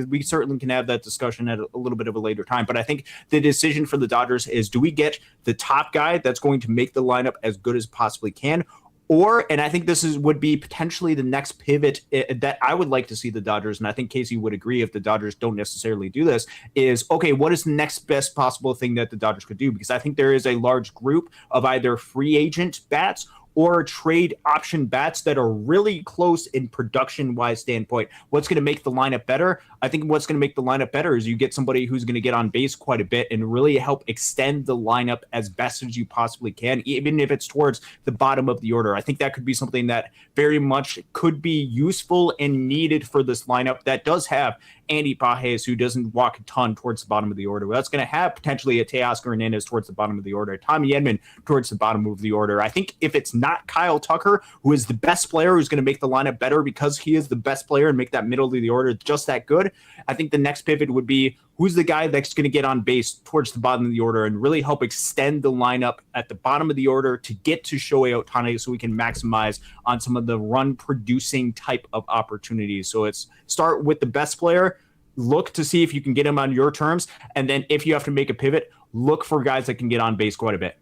we certainly can have that discussion at a little bit of a later time. But I think the decision for the Dodgers is, do we get the top guy that's going to make the lineup as good as possibly can? Or, and I think this would be potentially the next pivot that I would like to see the Dodgers, and I think Casey would agree if the Dodgers don't necessarily do this, is, okay, what is the next best possible thing that the Dodgers could do? Because I think there is a large group of either free agent bats or trade option bats that are really close in production-wise standpoint. What's going to make the lineup better? I think what's going to make the lineup better is you get somebody who's going to get on base quite a bit and really help extend the lineup as best as you possibly can, even if it's towards the bottom of the order. I think that could be something that very much could be useful and needed for this lineup that does have Andy Pages, who doesn't walk a ton towards the bottom of the order. Well, that's going to have potentially a Teoscar Hernandez towards the bottom of the order, Tommy Edman towards the bottom of the order. I think if it's not Kyle Tucker, who is the best player, who's going to make the lineup better because he is the best player and make that middle of the order just that good, I think the next pivot would be, who's the guy that's going to get on base towards the bottom of the order and really help extend the lineup at the bottom of the order to get to Shohei Ohtani so we can maximize on some of the run-producing type of opportunities. So it's start with the best player, look to see if you can get him on your terms, and then if you have to make a pivot, look for guys that can get on base quite a bit.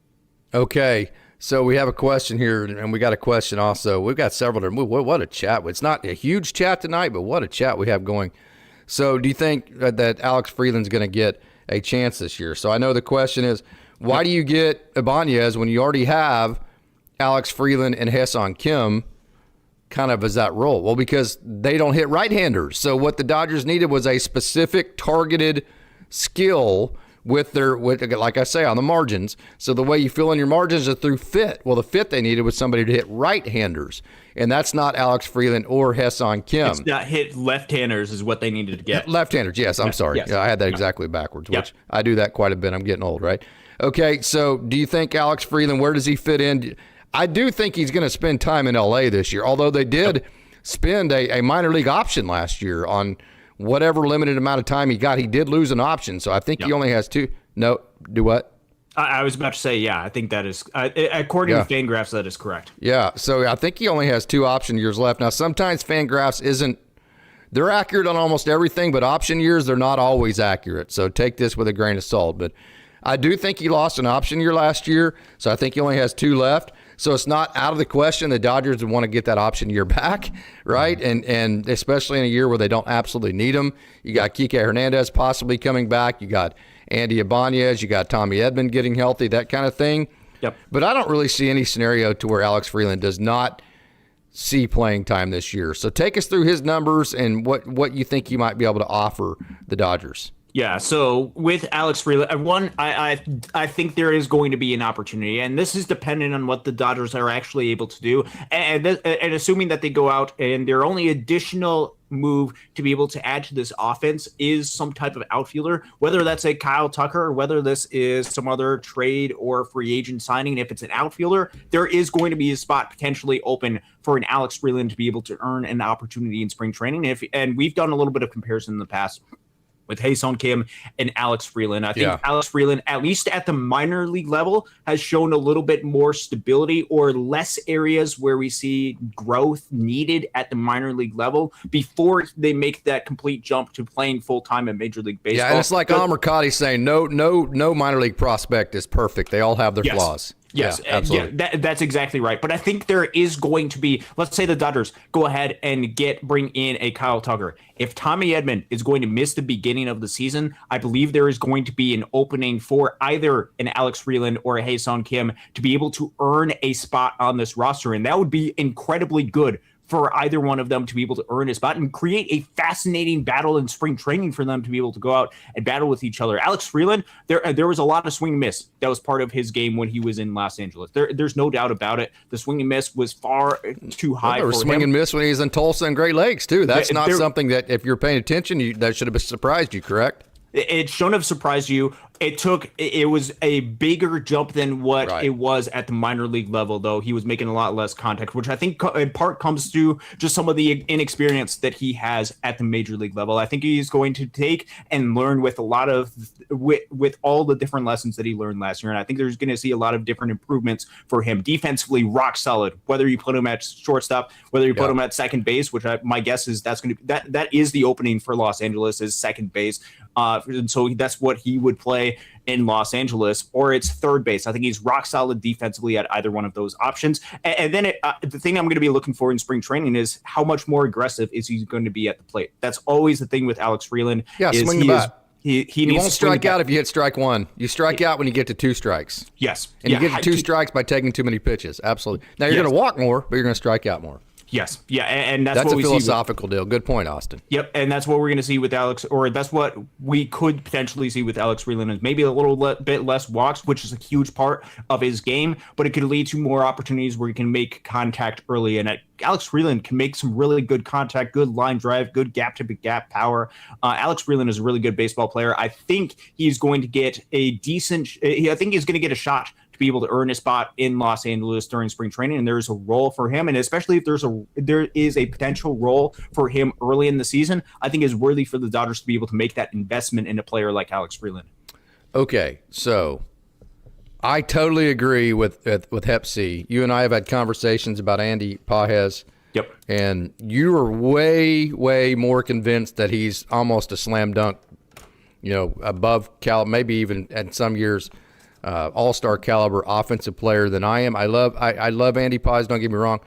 Okay, so we have a question here, and we got a question also. We've got several. What a chat. It's not a huge chat tonight, but what a chat we have going. So do you think that Alex Freeland's going to get a chance this year? So I know the question is, why do you get Ibanez when you already have Alex Freeland and Ha-Seong Kim kind of as that role? Well, because they don't hit right-handers. So what the Dodgers needed was a specific targeted skill with like I say, on the margins. So the way you fill in your margins is through fit. Well, the fit they needed was somebody to hit right-handers, and that's not Alex Freeland or Ha-Seong Kim. It's not hit left-handers is what they needed to get. Left-handers, yes. I'm sorry. Yes. Yeah, I had that exactly backwards, which I do that quite a bit. I'm getting old, right? Okay, so do you think Alex Freeland, where does he fit in? I do think he's going to spend time in L.A. this year, although they did spend a minor league option last year on whatever limited amount of time he got. He did lose an option, so I think he only has two. No, do what? I was about to say, yeah, I think that is, according to Fangraphs, that is correct. Yeah, so I think he only has 2 option years left. Now, sometimes Fangraphs isn't they're accurate on almost everything, but option years, they're not always accurate. So take this with a grain of salt. But I do think he lost an option year last year, so I think he only has 2 left. So it's not out of the question the Dodgers would want to get that option year back, right? And especially in a year where they don't absolutely need him. You got Kike Hernandez possibly coming back. You got Andy Ibanez. You got Tommy Edman getting healthy, that kind of thing. Yep. But I don't really see any scenario to where Alex Freeland does not see playing time this year. So take us through his numbers and what you think he might be able to offer the Dodgers. Yeah, so with Alex Freeland, I think there is going to be an opportunity, and this is dependent on what the Dodgers are actually able to do, and assuming that they go out and their only additional move to be able to add to this offense is some type of outfielder, whether that's a Kyle Tucker or whether this is some other trade or free agent signing. If it's an outfielder, there is going to be a spot potentially open for an Alex Freeland to be able to earn an opportunity in spring training. And we've done a little bit of comparison in the past with Ha-Seong Kim and Alex Freeland. I think Alex Freeland, at least at the minor league level, has shown a little bit more stability or less areas where we see growth needed at the minor league level before they make that complete jump to playing full-time in Major League Baseball. Yeah, and it's like Amar Kadi saying, no minor league prospect is perfect. They all have their flaws. Yes, yeah, absolutely. Yeah, that's exactly right. But I think there is going to be, let's say the Dodgers go ahead and bring in a Kyle Tucker. If Tommy Edman is going to miss the beginning of the season, I believe there is going to be an opening for either an Alex Freeland or a Ha-Seong Kim to be able to earn a spot on this roster. And that would be incredibly good for either one of them to be able to earn a spot and create a fascinating battle in spring training for them to be able to go out and battle with each other. Alex Freeland, there was a lot of swing and miss that was part of his game when he was in Los Angeles. There's no doubt about it. The swing and miss was far too high for him. Swing and miss when he was in Tulsa and Great Lakes, too. That's not something that, if you're paying attention, that should have surprised you, correct? It shouldn't have surprised you. It was a bigger jump than what it was at the minor league level, though. He was making a lot less contact, which I think in part comes to just some of the inexperience that he has at the major league level. I think he's going to take and learn with with all the different lessons that he learned last year. And I think there's going to see a lot of different improvements for him. Defensively, rock solid, whether you put him at shortstop, whether you put him at second base, which my guess is that is the opening for Los Angeles is second base. And so that's what he would play in Los Angeles, or it's third base. I think he's rock solid defensively at either one of those options. And then the thing I'm going to be looking for in spring training is how much more aggressive is he going to be at the plate. That's always the thing with Alex Freeland. Yeah, swing the bat. He won't strike out if you hit strike one. You strike out when you get to 2 strikes. Yes. And you get to 2 strikes by taking too many pitches. Absolutely. Now, you're going to walk more, but you're going to strike out more. Yes. Yeah. And that's what a philosophical deal. Good point, Austin. Yep. And that's what we're going to see with Alex, or that's what we could potentially see with Alex Freeland, is maybe a little bit less walks, which is a huge part of his game, but it could lead to more opportunities where he can make contact early. And Alex Freeland can make some really good contact, good line drive, good gap to gap power. Alex Freeland is a really good baseball player. I think he's going to get I think he's going to get a shot to be able to earn a spot in Los Angeles during spring training, and there's a role for him, and especially if there is a potential role for him early in the season, I think is worthy for the Dodgers to be able to make that investment in a player like Alex Freeland. Okay, so I totally agree with Hep C. You and I have had conversations about Andy Pages. Yep. And you are way, way more convinced that he's almost a slam dunk, above maybe even at some years all-star caliber offensive player than I am. I love Andy Pages, don't get me wrong.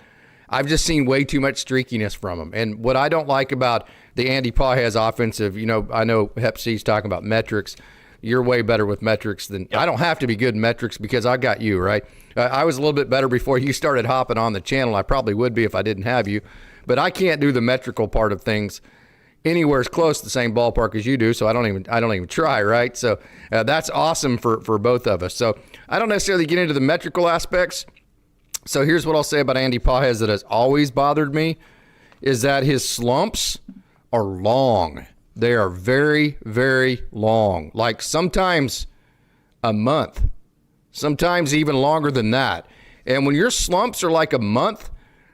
I've just seen way too much streakiness from him. And what I don't like about the Andy Pages offensive, I know Hep C's talking about metrics. You're way better with metrics than I don't have to be good in metrics because I got you, right? I was a little bit better before you started hopping on the channel. I probably would be if I didn't have you. But I can't do the metrical part of things anywhere as close to the same ballpark as you do, so I don't even try, right? So that's awesome for both of us. So I don't necessarily get into the metrical aspects. So here's what I'll say about Andy Pages that has always bothered me is that his slumps are long. They are very, very long, like sometimes a month, sometimes even longer than that. And when your slumps are like a month,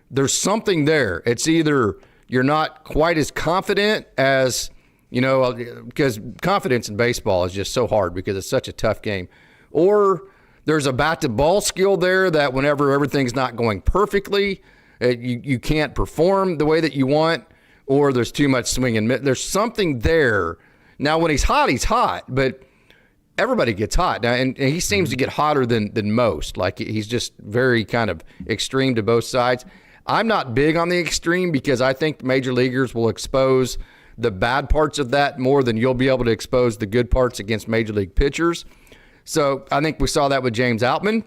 there's something there. It's either you're not quite as confident as, because confidence in baseball is just so hard because it's such a tough game. Or there's a bat-to-ball skill there that whenever everything's not going perfectly, you can't perform the way that you want. or there's too much swing and miss. There's something there. Now, when he's hot, but everybody gets hot now, and he seems to get hotter than most. Like, he's just very kind of extreme to both sides. I'm not big on the extreme because I think major leaguers will expose the bad parts of that more than you'll be able to expose the good parts against major league pitchers. So I think we saw that with James Outman,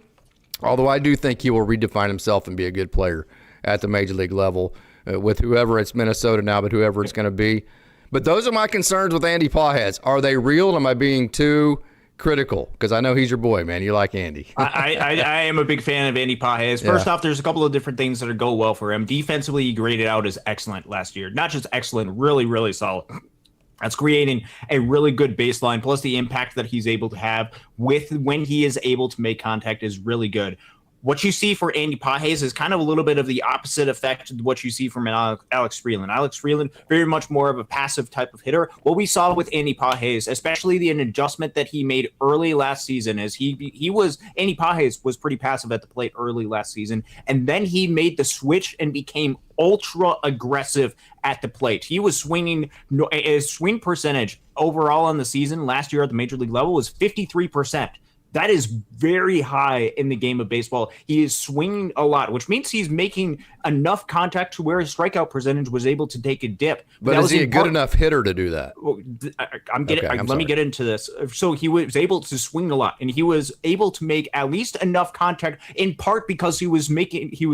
although I do think he will redefine himself and be a good player at the major league level with whoever it's Minnesota now, but whoever it's going to be. But those are my concerns with Andy Pages. Are they real? Am I being too critical? Because I know he's your boy, man. You like Andy. I am a big fan of Andy Pages. First off, there's a couple of different things that go well for him. Defensively, he graded out as excellent last year. Not just excellent, really, really solid. That's creating a really good baseline. Plus, the impact that he's able to have with when he is able to make contact is really good. What you see for Andy Pages is kind of a little bit of the opposite effect of what you see from Alex Freeland. Alex Freeland, very much more of a passive type of hitter. What we saw with Andy Pages, especially an adjustment that he made early last season, is Andy Pages was pretty passive at the plate early last season, and then he made the switch and became ultra aggressive at the plate. He was swinging, his swing percentage overall on the season last year at the major league level was 53%. That is very high in the game of baseball. He is swinging a lot, which means he's making enough contact to where his strikeout percentage was able to take a dip. But is he a good enough hitter to do that? Let me get into this. So he was able to swing a lot, and he was able to make at least enough contact, in part because he was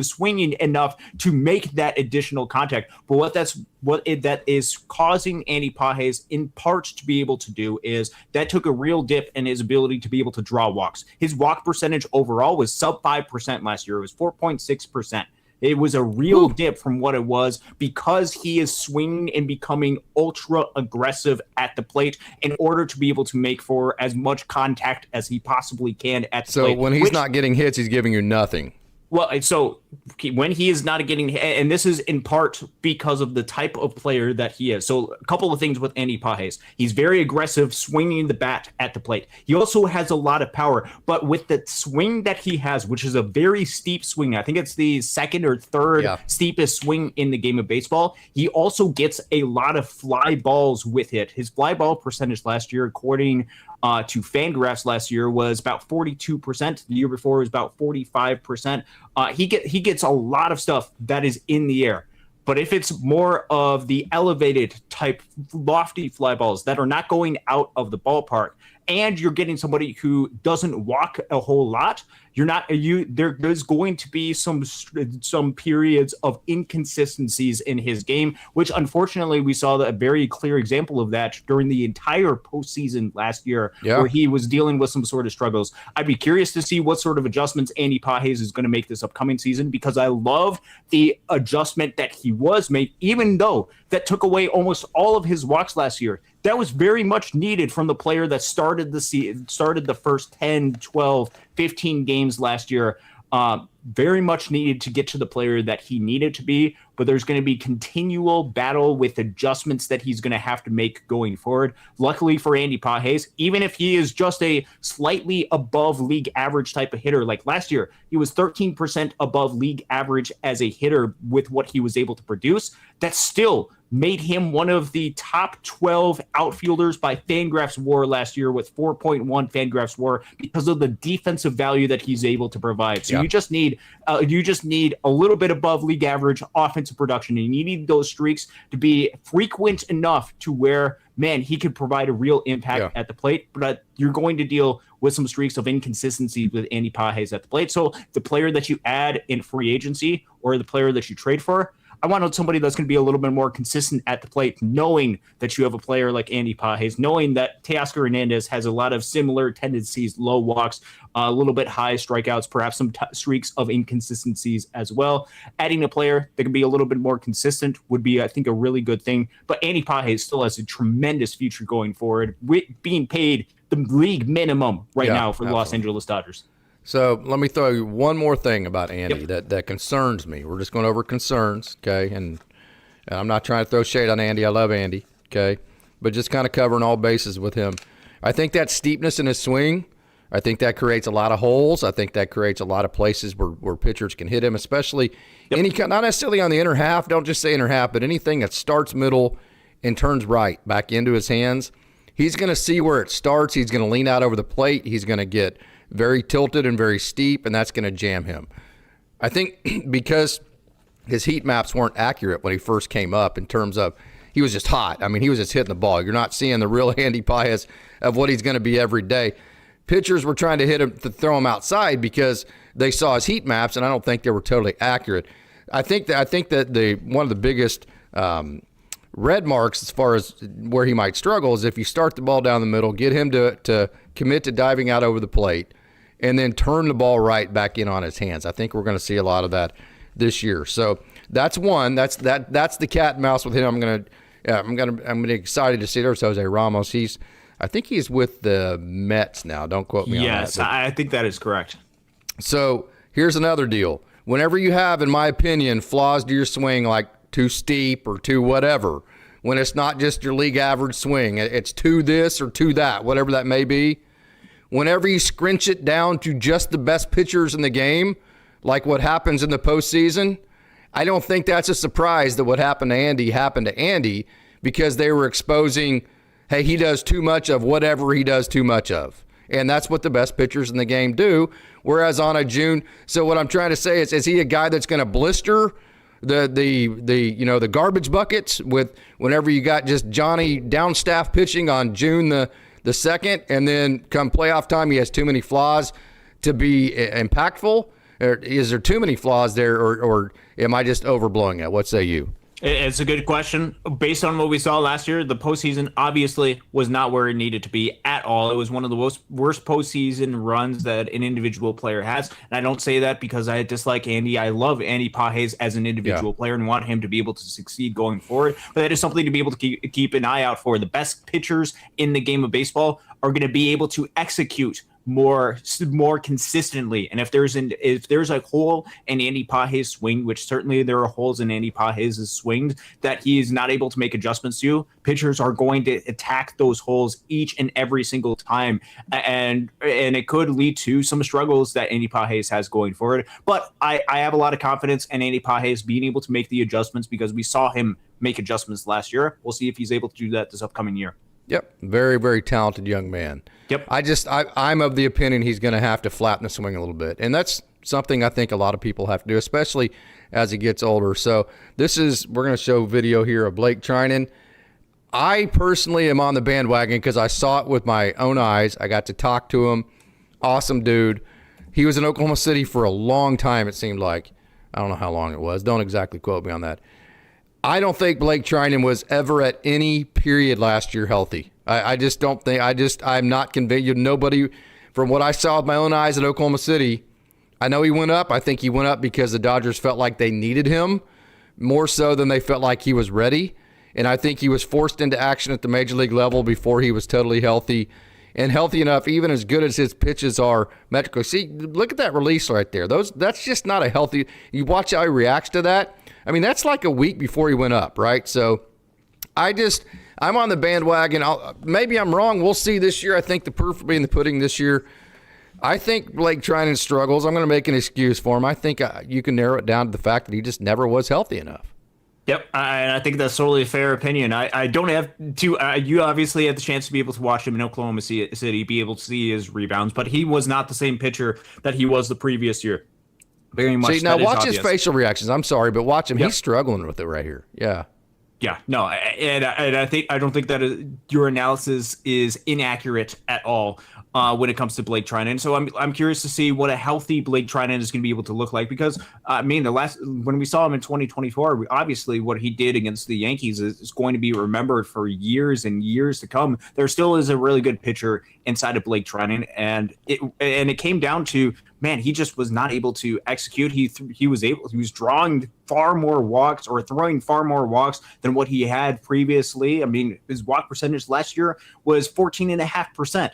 swinging enough to make that additional contact. But that is causing Andy Pages in part to be able to do is that took a real dip in his ability to be able to draw walks. His walk percentage overall was sub 5% last year. It was 4.6%. It was a real dip from what it was because he is swinging and becoming ultra aggressive at the plate in order to be able to make for as much contact as he possibly can at the plate. So when he's not getting hits, he's giving you nothing. Well, so when he is not getting, and this is in part because of the type of player that he is. So a couple of things with Andy Pages. He's very aggressive, swinging the bat at the plate. He also has a lot of power, but with the swing that he has, which is a very steep swing, I think it's the second or third steepest swing in the game of baseball, he also gets a lot of fly balls with it. His fly ball percentage last year, according to Fangraphs last year, was about 42%. The year before was about 45%. He gets a lot of stuff that is in the air. But if it's more of the elevated type, lofty fly balls that are not going out of the ballpark, and you're getting somebody who doesn't walk a whole lot, there's going to be some periods of inconsistencies in his game, which unfortunately we saw a very clear example of that during the entire postseason last year, where he was dealing with some sort of struggles. I'd be curious to see what sort of adjustments Andy Pages is going to make this upcoming season, because I love the adjustment that he was made, even though that took away almost all of his walks last year. That was very much needed from the player that started the first 10, 12, 15 games last year. Very much needed to get to the player that he needed to be, but there's going to be continual battle with adjustments that he's going to have to make going forward. Luckily for Andy Pages, even if he is just a slightly above league average type of hitter, like last year, he was 13% above league average as a hitter with what he was able to produce. That still made him one of the top 12 outfielders by Fangraphs WAR last year, with 4.1 Fangraphs WAR, because of the defensive value that he's able to provide. So you just need a little bit above league average offensive production, and you need those streaks to be frequent enough to where, man, he could provide a real impact at the plate. But you're going to deal with some streaks of inconsistency with Andy Pages at the plate. So the player that you add in free agency or the player that you trade for, I want somebody that's going to be a little bit more consistent at the plate, knowing that you have a player like Andy Pages, knowing that Teoscar Hernandez has a lot of similar tendencies, low walks, a little bit high strikeouts, perhaps some streaks of inconsistencies as well. Adding a player that can be a little bit more consistent would be, I think, a really good thing. But Andy Pages still has a tremendous future going forward, with being paid the league minimum right now for the Los Angeles Dodgers. So let me throw you one more thing about Andy that concerns me. We're just going over concerns, okay? And I'm not trying to throw shade on Andy. I love Andy, okay? But just kind of covering all bases with him. I think that steepness in his swing, I think that creates a lot of holes. I think that creates a lot of places where pitchers can hit him, especially any kind, not necessarily on the inner half. Don't just say inner half, but anything that starts middle and turns right back into his hands. He's going to see where it starts. He's going to lean out over the plate. He's going to get very tilted and very steep, and that's going to jam him. I think because his heat maps weren't accurate when he first came up in terms of he was just hot. I mean, he was just hitting the ball. You're not seeing the real Andy Paez of what he's going to be every day. Pitchers were trying to hit him to throw him outside because they saw his heat maps, and I don't think they were totally accurate. I think that one of the biggest red marks as far as where he might struggle is if you start the ball down the middle, get him to commit to diving out over the plate, and then turn the ball right back in on his hands. I think we're going to see a lot of that this year. So that's one. That's the cat and mouse with him. I'm excited to see. There's Jose Ramos. I think he's with the Mets now. Don't quote me on that. Yes, I think that is correct. So here's another deal. Whenever you have, in my opinion, flaws to your swing, like too steep or too whatever, when it's not just your league average swing, it's too this or too that, whatever that may be, whenever you scrunch it down to just the best pitchers in the game, like what happens in the postseason, I don't think that's a surprise that what happened to Andy because they were exposing, hey, he does too much of whatever he does too much of. And that's what the best pitchers in the game do. Whereas on a June, so what I'm trying to say is he a guy that's going to blister the garbage buckets with whenever you got just Johnny downstaff pitching on June the 2nd, and then come playoff time he has too many flaws to be impactful? Or is there too many flaws there, or am I just overblowing it? What say you? It's a good question. Based on what we saw last year, the postseason obviously was not where it needed to be at all. It was one of the worst postseason runs that an individual player has. And I don't say that because I dislike Andy. I love Andy Pages as an individual player and want him to be able to succeed going forward. But that is something to be able to keep an eye out for. The best pitchers in the game of baseball are going to be able to execute more consistently. And if there's a hole in Andy Pages' swing, which certainly there are holes in Andy Pages' swing that he is not able to make adjustments to, pitchers are going to attack those holes each and every single time. And it could lead to some struggles that Andy Pages has going forward. But I have a lot of confidence in Andy Pages being able to make the adjustments because we saw him make adjustments last year. We'll see if he's able to do that this upcoming year. Yep. Very, very talented young man. Yep. I'm of the opinion he's going to have to flatten the swing a little bit. And that's something I think a lot of people have to do, especially as he gets older. So we're going to show video here of Blake Treinen. I personally am on the bandwagon because I saw it with my own eyes. I got to talk to him. Awesome dude. He was in Oklahoma City for a long time, it seemed like. I don't know how long it was. Don't exactly quote me on that. I don't think Blake Treinen was ever at any period last year healthy. I just don't think. I'm not convinced. Nobody, from what I saw with my own eyes at Oklahoma City, I know he went up. I think he went up because the Dodgers felt like they needed him more so than they felt like he was ready. And I think he was forced into action at the major league level before he was totally healthy and healthy enough, even as good as his pitches are metrically. See, look at that release right there. That's just not a healthy. You watch how he reacts to that. I mean, that's like a week before he went up, right? So I'm on the bandwagon. Maybe I'm wrong. We'll see this year. I think the proof will be in the pudding this year. I think Blake Treinen struggles. I'm going to make an excuse for him. I think you can narrow it down to the fact that he just never was healthy enough. Yep, I think that's totally a fair opinion. I don't have to. You obviously had the chance to be able to watch him in Oklahoma City, be able to see his rebounds, but he was not the same pitcher that he was the previous year. Very much. See, now watch his facial reactions. I'm sorry, but watch him. Yep. He's struggling with it right here. Yeah. Yeah, no, and I don't think that your analysis is inaccurate at all when it comes to Blake Treinen. So I'm curious to see what a healthy Blake Treinen is going to be able to look like because when we saw him in 2024, obviously what he did against the Yankees is going to be remembered for years and years to come. There still is a really good pitcher inside of Blake Treinen, and it came down to, man, he just was not able to execute. He was drawing far more walks or throwing far more walks than what he had previously. I mean, his walk percentage last year was 14.5%.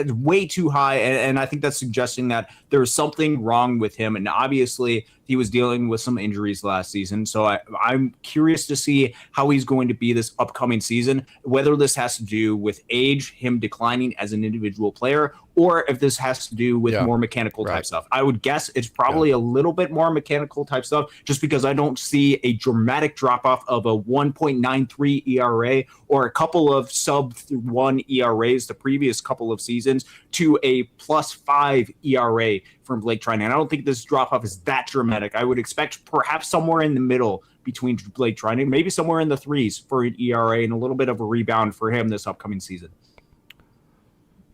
Way too high, and I think that's suggesting that there's something wrong with him. And obviously, he was dealing with some injuries last season. So I'm curious to see how he's going to be this upcoming season, whether this has to do with age, him declining as an individual player, or if this has to do with more mechanical type stuff. I would guess it's probably a little bit more mechanical type stuff, just because I don't see a dramatic drop off of a 1.93 ERA or a couple of sub-1 ERAs the previous couple of seasons to a +5 ERA from Blake Treinen. I don't think this drop off is that dramatic. I would expect perhaps somewhere in the middle between Blake Treinen, maybe somewhere in the 3s for an ERA, and a little bit of a rebound for him this upcoming season.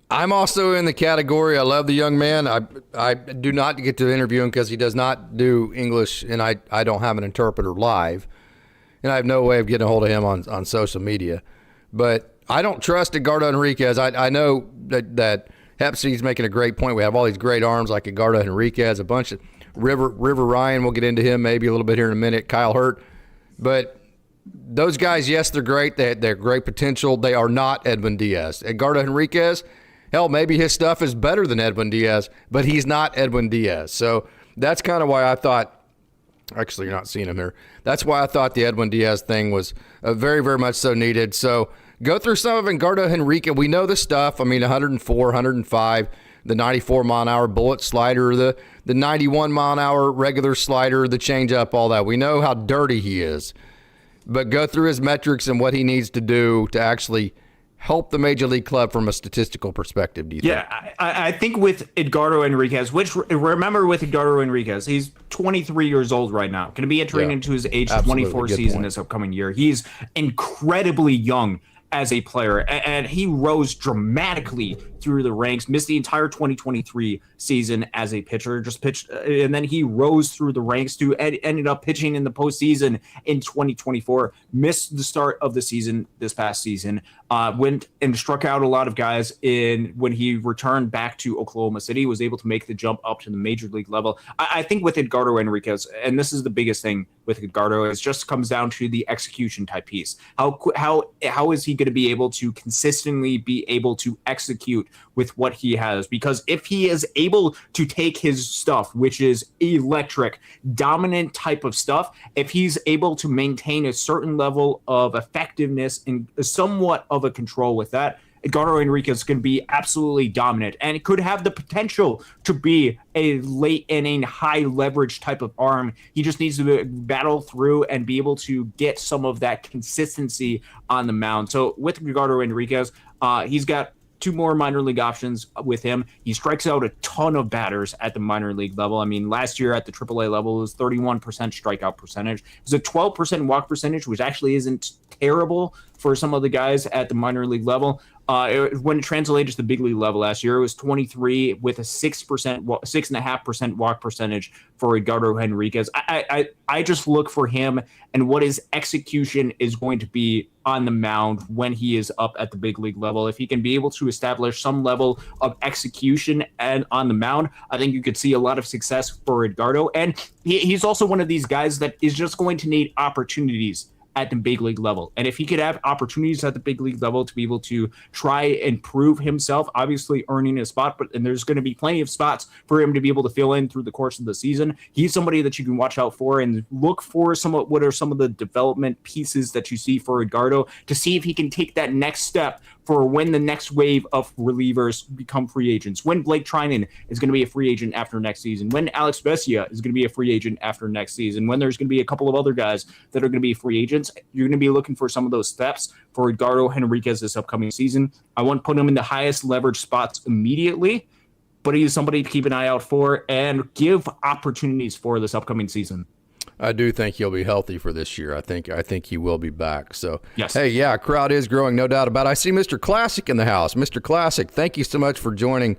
I'm also in the category. I love the young man. I do not get to interview him because he does not do English, and I don't have an interpreter live, and I have no way of getting a hold of him on social media. But I don't trust Edgardo Henriquez. I know that Hepsi's making a great point. We have all these great arms like Edgardo Henriquez, a bunch of River Ryan. We'll get into him maybe a little bit here in a minute. Kyle Hurt. But those guys, yes, they're great. They're great potential. They are not Edwin Diaz. Edgardo Henriquez, hell, maybe his stuff is better than Edwin Diaz, but he's not Edwin Diaz. So that's kind of why I thought, actually, you're not seeing him here. That's why I thought the Edwin Diaz thing was very, very much so needed. So go through some of Edgardo Henriquez. We know the stuff. I mean, 104, 105, the 94-mile-an-hour bullet slider, the 91-mile-an-hour regular slider, the changeup, all that. We know how dirty he is. But go through his metrics and what he needs to do to actually help the Major League club from a statistical perspective, do you think? Yeah, I think with Edgardo Henriquez, which remember with Edgardo Henriquez, he's 23 years old right now, going to be entering into his age 24 season this upcoming year. He's incredibly young as a player, and he rose dramatically through the ranks, missed the entire 2023 season as a pitcher, just pitched, and then he rose through the ranks to ended up pitching in the postseason in 2024, missed the start of the season this past season, went and struck out a lot of guys when he returned back to Oklahoma City, was able to make the jump up to the major league level. I think with Edgardo Henriquez, and this is the biggest thing with Edgardo, it just comes down to the execution type piece. How is he going to be able to consistently be able to execute with what he has? Because if he is able to take his stuff, which is electric, dominant type of stuff, if he's able to maintain a certain level of effectiveness and somewhat of a control with that, Edgardo Henriquez is going to be absolutely dominant, and it could have the potential to be a late inning, high leverage type of arm. He just needs to battle through and be able to get some of that consistency on the mound. So with Edgardo Henriquez, he's got 2 more minor league options with him. He strikes out a ton of batters at the minor league level. I mean, last year at the AAA level, it was 31% strikeout percentage. It was a 12% walk percentage, which actually isn't terrible for some of the guys at the minor league level. When it translated to the big league level last year, it was 23 with a 6.5% walk percentage for Edgardo Henriquez. I just look for him and what his execution is going to be on the mound when he is up at the big league level. If he can be able to establish some level of execution and on the mound, I think you could see a lot of success for Edgardo. And he's also one of these guys that is just going to need opportunities at the big league level. And if he could have opportunities at the big league level to be able to try and prove himself, obviously earning a spot, and there's going to be plenty of spots for him to be able to fill in through the course of the season. He's somebody that you can watch out for and look for what are some of the development pieces that you see for Edgardo to see if he can take that next step for when the next wave of relievers become free agents, when Blake Treinen is going to be a free agent after next season, when Alex Vesia is going to be a free agent after next season, when there's going to be a couple of other guys that are going to be free agents. You're going to be looking for some of those steps for Edgardo Henriquez this upcoming season. I won't put him in the highest leverage spots immediately, but he's somebody to keep an eye out for and give opportunities for this upcoming season. I do think he'll be healthy for this year. I think he will be back. So, yes. Hey, yeah, crowd is growing, no doubt about it. I see Mr. Classic in the house. Mr. Classic, thank you so much for joining.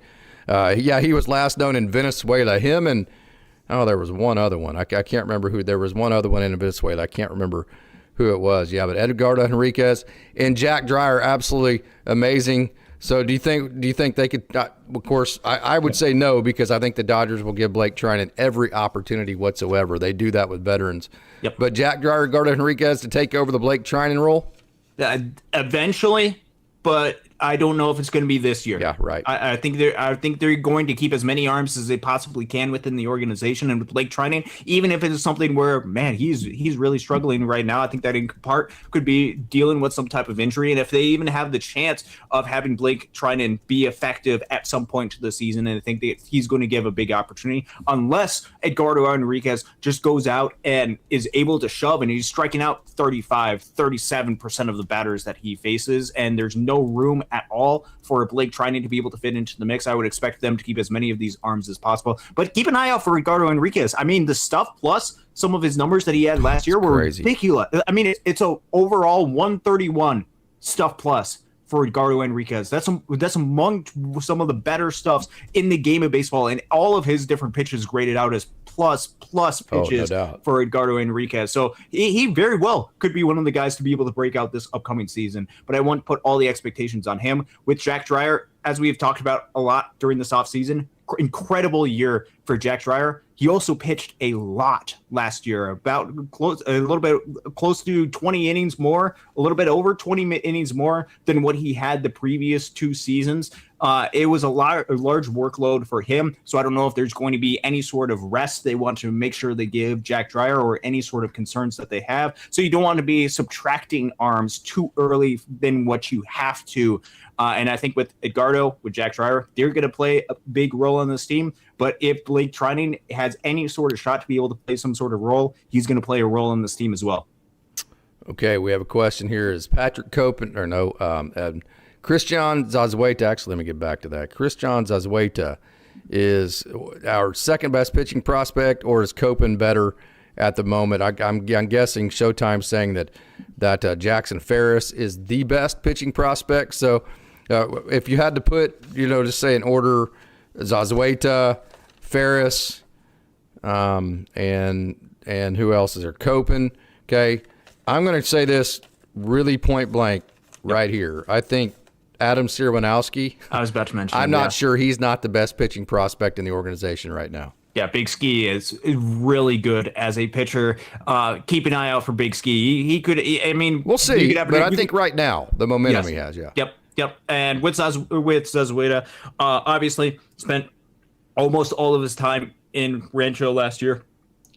He was last known in Venezuela. Him and, there was one other one. I can't remember who. There was one other one in Venezuela. I can't remember who it was. Yeah, but Edgardo Henriquez and Jack Dreyer, absolutely amazing. So do you think they could, of course, I would say no, because I think the Dodgers will give Blake Treinen every opportunity whatsoever. They do that with veterans. Yep. But Jack Dreyer, Edgardo Henriquez to take over the Blake Treinen role? Eventually, but I don't know if it's going to be this year. Yeah, right. I think they're going to keep as many arms as they possibly can within the organization. And with Blake Treinen, even if it is something where, man, he's really struggling right now, I think that in part could be dealing with some type of injury. And if they even have the chance of having Blake Treinen be effective at some point to the season, and I think that he's going to give a big opportunity, unless Edgardo Enriquez just goes out and is able to shove, and he's striking out 37% of the batters that he faces, and there's no room at all for Blake Treinen to be able to fit into the mix. I would expect them to keep as many of these arms as possible. But keep an eye out for Edgardo Enriquez. I mean, the stuff plus some of his numbers that he had last year were crazy. ridiculous. I mean, it's a overall 131 stuff plus for Edgardo Enriquez. That's among some of the better stuffs in the game of baseball, and all of his different pitches graded out as plus pitches for Edgardo Enriquez. So he very well could be one of the guys to be able to break out this upcoming season. But I won't put all the expectations on him. With Jack Dreyer, as we have talked about a lot during this offseason, incredible year for Jack Dreyer. He also pitched a lot last year, about a little bit close to 20 innings more, a little bit over 20 innings more than what he had the previous 2 seasons. It was a large workload for him, so I don't know if there's going to be any sort of rest they want to make sure they give Jack Dreyer, or any sort of concerns that they have. So you don't want to be subtracting arms too early than what you have to. And I think with Edgardo, with Jack Dreyer, they're going to play a big role on this team. But if Blake Treinen has any sort of shot to be able to play some sort of role, he's going to play a role on this team as well. Okay, we have a question here. Is Patrick Copen, or no, Christian Zazueta, actually, let me get back to that. Christian Zazueta is our second best pitching prospect, or is Copen better at the moment? I'm guessing Showtime's saying that Jackson Ferris is the best pitching prospect. So if you had to put, just say in order, Zazueta, Ferris, and who else is there? Copen. Okay, I'm going to say this really point blank right here. I think Adam Sirwanowski. I was about to mention. I'm not sure he's not the best pitching prospect in the organization right now. Yeah, Big Ski is really good as a pitcher. Keep an eye out for Big Ski. He could. I mean, we'll see. But I think right now the momentum he has. Yeah. Yep. And with Zazueta, obviously spent almost all of his time in Rancho last year.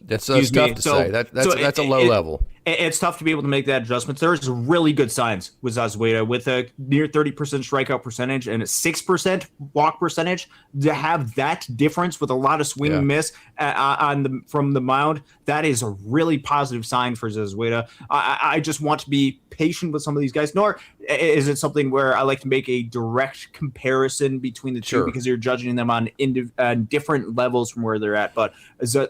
That's tough to say. That's a low level. It's tough to be able to make that adjustment. There's really good signs with Zazueta, with a near 30% strikeout percentage and a 6% walk percentage. To have that difference with a lot of swing and miss from the mound, that is a really positive sign for Zazueta. I just want to be patient with some of these guys. Nor is it something where I like to make a direct comparison between the two, because you're judging them on different levels from where they're at. But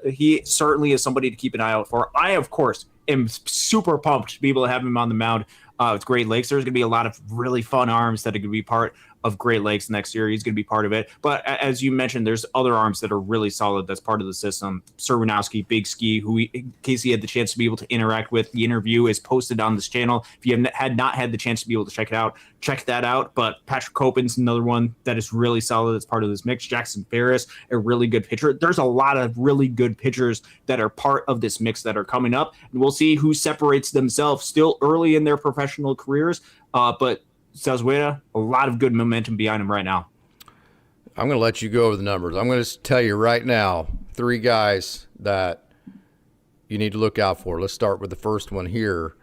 he certainly is somebody to keep an eye out for. I, of course, am super pumped to be able to have him on the mound with Great Lakes. There's going to be a lot of really fun arms that are going to be part of Great Lakes next year. He's going to be part of it. But as you mentioned, there's other arms that are really solid that's part of the system. Sirwanowski, Big Ski, who Casey had the chance to be able to interact with. The interview is posted on this channel. If you had not had the chance to be able to check it out, check that out. But Patrick Copen's another one that is really solid that's part of this mix. Jackson Ferris, a really good pitcher. There's a lot of really good pitchers that are part of this mix that are coming up. And we'll see who separates themselves still early in their professional careers. But Zazueta, a lot of good momentum behind him right now. I'm going to let you go over the numbers. I'm going to tell you right now 3 guys that you need to look out for. Let's start with the first one here,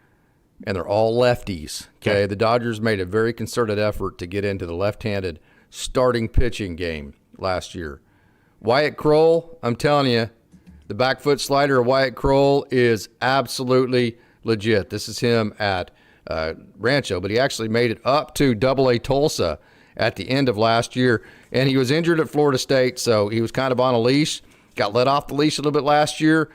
and they're all lefties. Okay, the Dodgers made a very concerted effort to get into the left-handed starting pitching game last year. Wyatt Kroll, I'm telling you, the back foot slider of Wyatt Kroll is absolutely legit. This is him at Rancho, but he actually made it up to Double-A Tulsa at the end of last year, and he was injured at Florida State, so he was kind of on a leash. Got let off the leash a little bit last year,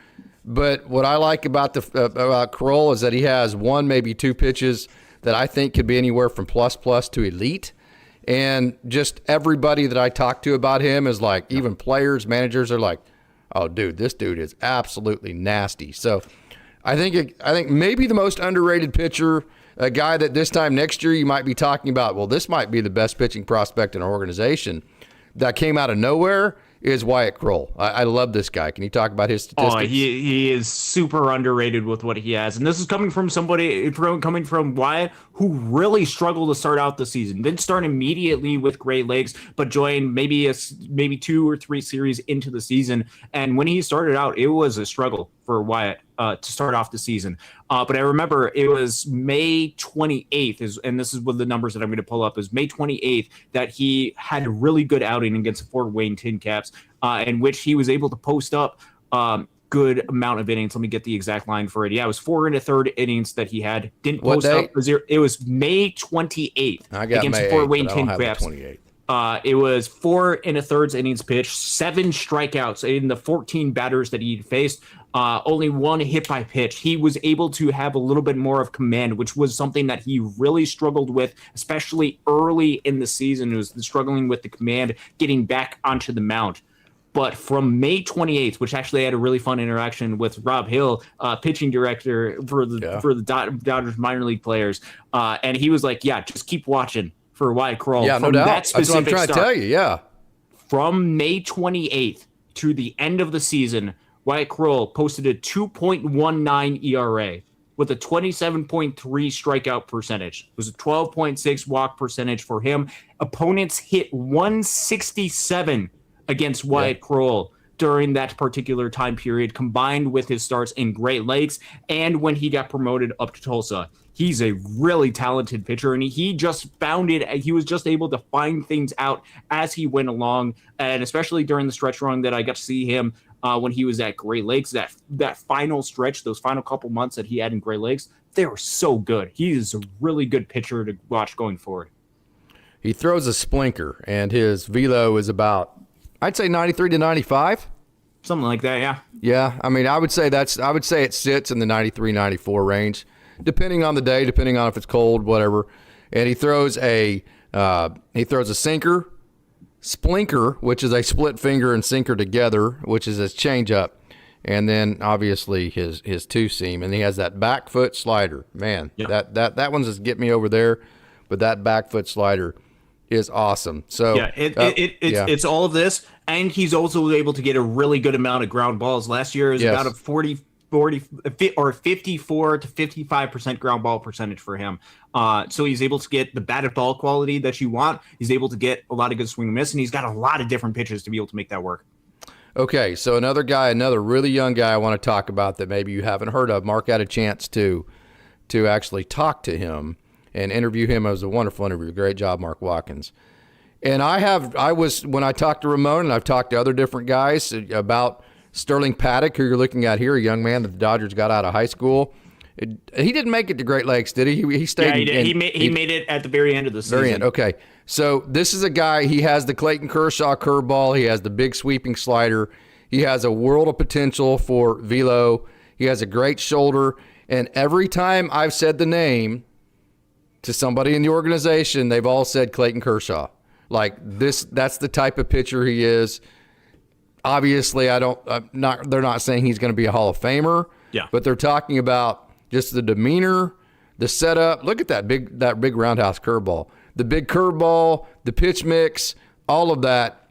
but what I like about about Kroll is that he has 1, maybe 2 pitches that I think could be anywhere from plus to elite, and just everybody that I talk to about him is like, even players, managers are like, oh, dude, this dude is absolutely nasty. So I think maybe the most underrated pitcher, a guy that this time next year you might be talking about, well, this might be the best pitching prospect in our organization, that came out of nowhere, is Wyatt Kroll. I love this guy. Can you talk about his statistics? Oh, he is super underrated with what he has. And this is coming from coming from Wyatt, who really struggled to start out the season. Didn't start immediately with Great Lakes, but joined maybe 2 or 3 series into the season. And when he started out, it was a struggle for Wyatt to start off the season. But I remember it was May 28th, and this is what the numbers that I'm going to pull up, is May 28th, that he had a really good outing against the Fort Wayne Tin Caps, in which he was able to post up good amount of innings. Let me get the exact line for it. Yeah, it was 4 1/3 innings that he had. Didn't post up. It was May 28th against the Fort Wayne Tin Caps. It was 4 1/3 innings pitched, 7 strikeouts in the 14 batters that he faced. Only 1 hit by pitch. He was able to have a little bit more of command, which was something that he really struggled with, especially early in the season. He was struggling with the command, getting back onto the mound. But from May 28th, which actually had a really fun interaction with Rob Hill, pitching director for the Dodgers minor league players, and he was like, "Yeah, just keep watching for Wyatt Kroll." Yeah, no doubt. That's what I'm trying to tell you. Yeah, from May 28th to the end of the season, Wyatt Kroll posted a 2.19 ERA with a 27.3 strikeout percentage. It was a 12.6 walk percentage for him. Opponents hit 167 against Wyatt Kroll during that particular time period, combined with his starts in Great Lakes and when he got promoted up to Tulsa. He's a really talented pitcher, and he just found it. He was just able to find things out as he went along, and especially during the stretch run that I got to see him when he was at Great Lakes, that final stretch, those final couple months that he had in Great Lakes, they were so good. He is a really good pitcher to watch going forward. He throws a splinker, and his velo is about, I'd say 93 to 95. Something like that, yeah. Yeah, I mean, I would say it sits in the 93, 94 range, depending on the day, depending on if it's cold, whatever. And he throws a sinker, splinker, which is a split finger and sinker together, which is his changeup, and then obviously his two seam, and he has that back foot slider. Man, that one's just get me over there, but that back foot slider is awesome. So it's all of this, and he's also able to get a really good amount of ground balls. Last year is about a 40 or 54 to 55% ground ball percentage for him. So he's able to get the batted ball quality that you want. He's able to get a lot of good swing and miss, and he's got a lot of different pitches to be able to make that work. Okay, so another really young guy I want to talk about that maybe you haven't heard of. Mark had a chance to actually talk to him and interview him. It was a wonderful interview. Great job, Mark Watkins. And when I talked to Ramon, and I've talked to other different guys about Sterling Paddock, who you're looking at here, a young man that the Dodgers got out of high school. He didn't make it to Great Lakes, did he? He stayed. Yeah, he did. He made it at the very end of the season. Very end. Okay. So this is a guy. He has the Clayton Kershaw curveball. He has the big sweeping slider. He has a world of potential for velo. He has a great shoulder. And every time I've said the name to somebody in the organization, they've all said Clayton Kershaw. Like this, that's the type of pitcher he is. Obviously, they're not saying he's going to be a Hall of Famer. Yeah. But they're talking about just the demeanor, the setup. Look at that big roundhouse curveball. The big curveball, the pitch mix, all of that.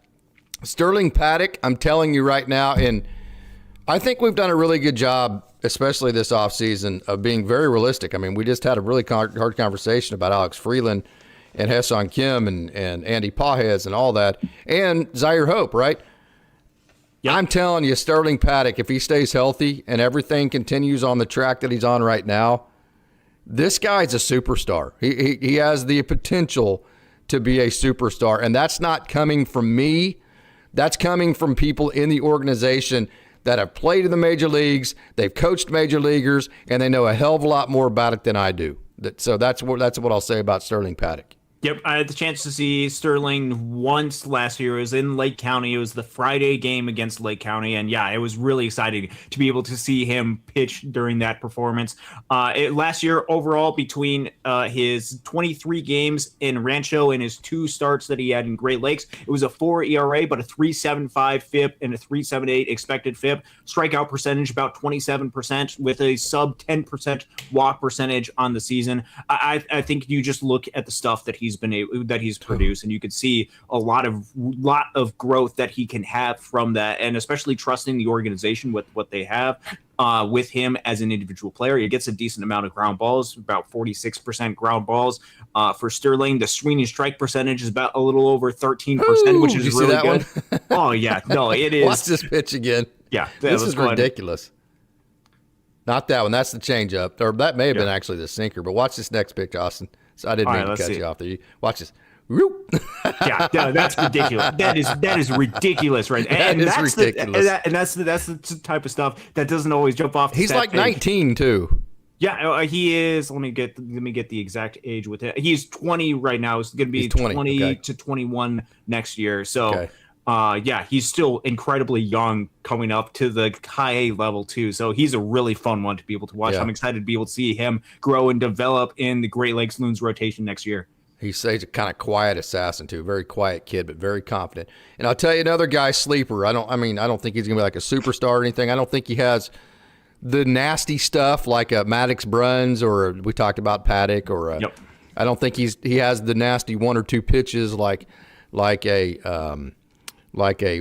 Sterling Paddock, I'm telling you right now, and I think we've done a really good job, especially this offseason, of being very realistic. I mean, we just had a really hard conversation about Alex Freeland and Hae-Sung Kim and Andy Pages and all that, and Zire Hope, right? Yep. I'm telling you, Sterling Paddock, if he stays healthy and everything continues on the track that he's on right now, this guy's a superstar. He has the potential to be a superstar, and that's not coming from me. That's coming from people in the organization that have played in the major leagues, they've coached major leaguers, and they know a hell of a lot more about it than I do. So that's what I'll say about Sterling Paddock. Yep, I had the chance to see Sterling once last year. It was in Lake County. It was the Friday game against Lake County, and yeah, it was really exciting to be able to see him pitch during that performance. Last year, overall, between his 23 games in Rancho and his 2 starts that he had in Great Lakes, it was a 4 ERA, but a 3.75 FIP and a 3.78 expected FIP. Strikeout percentage about 27% with a sub 10% walk percentage on the season. I think you just look at the stuff that he's he's produced, and you could see a lot of growth that he can have from that, and especially trusting the organization with what they have with him as an individual player. He gets a decent amount of ground balls, about 46% ground balls. For Sterling, the swinging strike percentage is about a little over 13%, which is really good. Oh yeah, no, it is. Watch this pitch again. Yeah, this is ridiculous. Not that one. That's the changeup, or that may have been actually the sinker. But watch this next pitch, Austin. So I didn't mean to cut you off there. Watch this. Yeah, no, that's ridiculous. That is ridiculous, right? And that's ridiculous. That's the type of stuff that doesn't always jump off. He's like 19 too. Yeah, he is. Let me get the exact age with it. He's 20 right now. It's going to be 20 to 21 next year. So. Yeah, he's still incredibly young coming up to the high A level too. So he's a really fun one to be able to watch. Yeah. I'm excited to be able to see him grow and develop in the Great Lakes Loons rotation next year. He's a kind of quiet assassin too, very quiet kid, but very confident. And I'll tell you another guy, sleeper. I don't think he's gonna be like a superstar or anything. I don't think he has the nasty stuff like a Maddox Bruns or we talked about Paddock or I don't think he has the nasty one or two pitches like a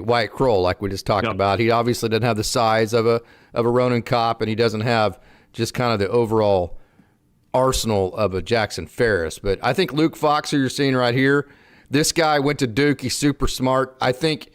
White Kroll, like we just talked about. He obviously doesn't have the size of a Ronan Kopp, and he doesn't have just kind of the overall arsenal of a Jackson Ferris. But I think Luke Fox, who you're seeing right here, this guy went to Duke. He's super smart. I think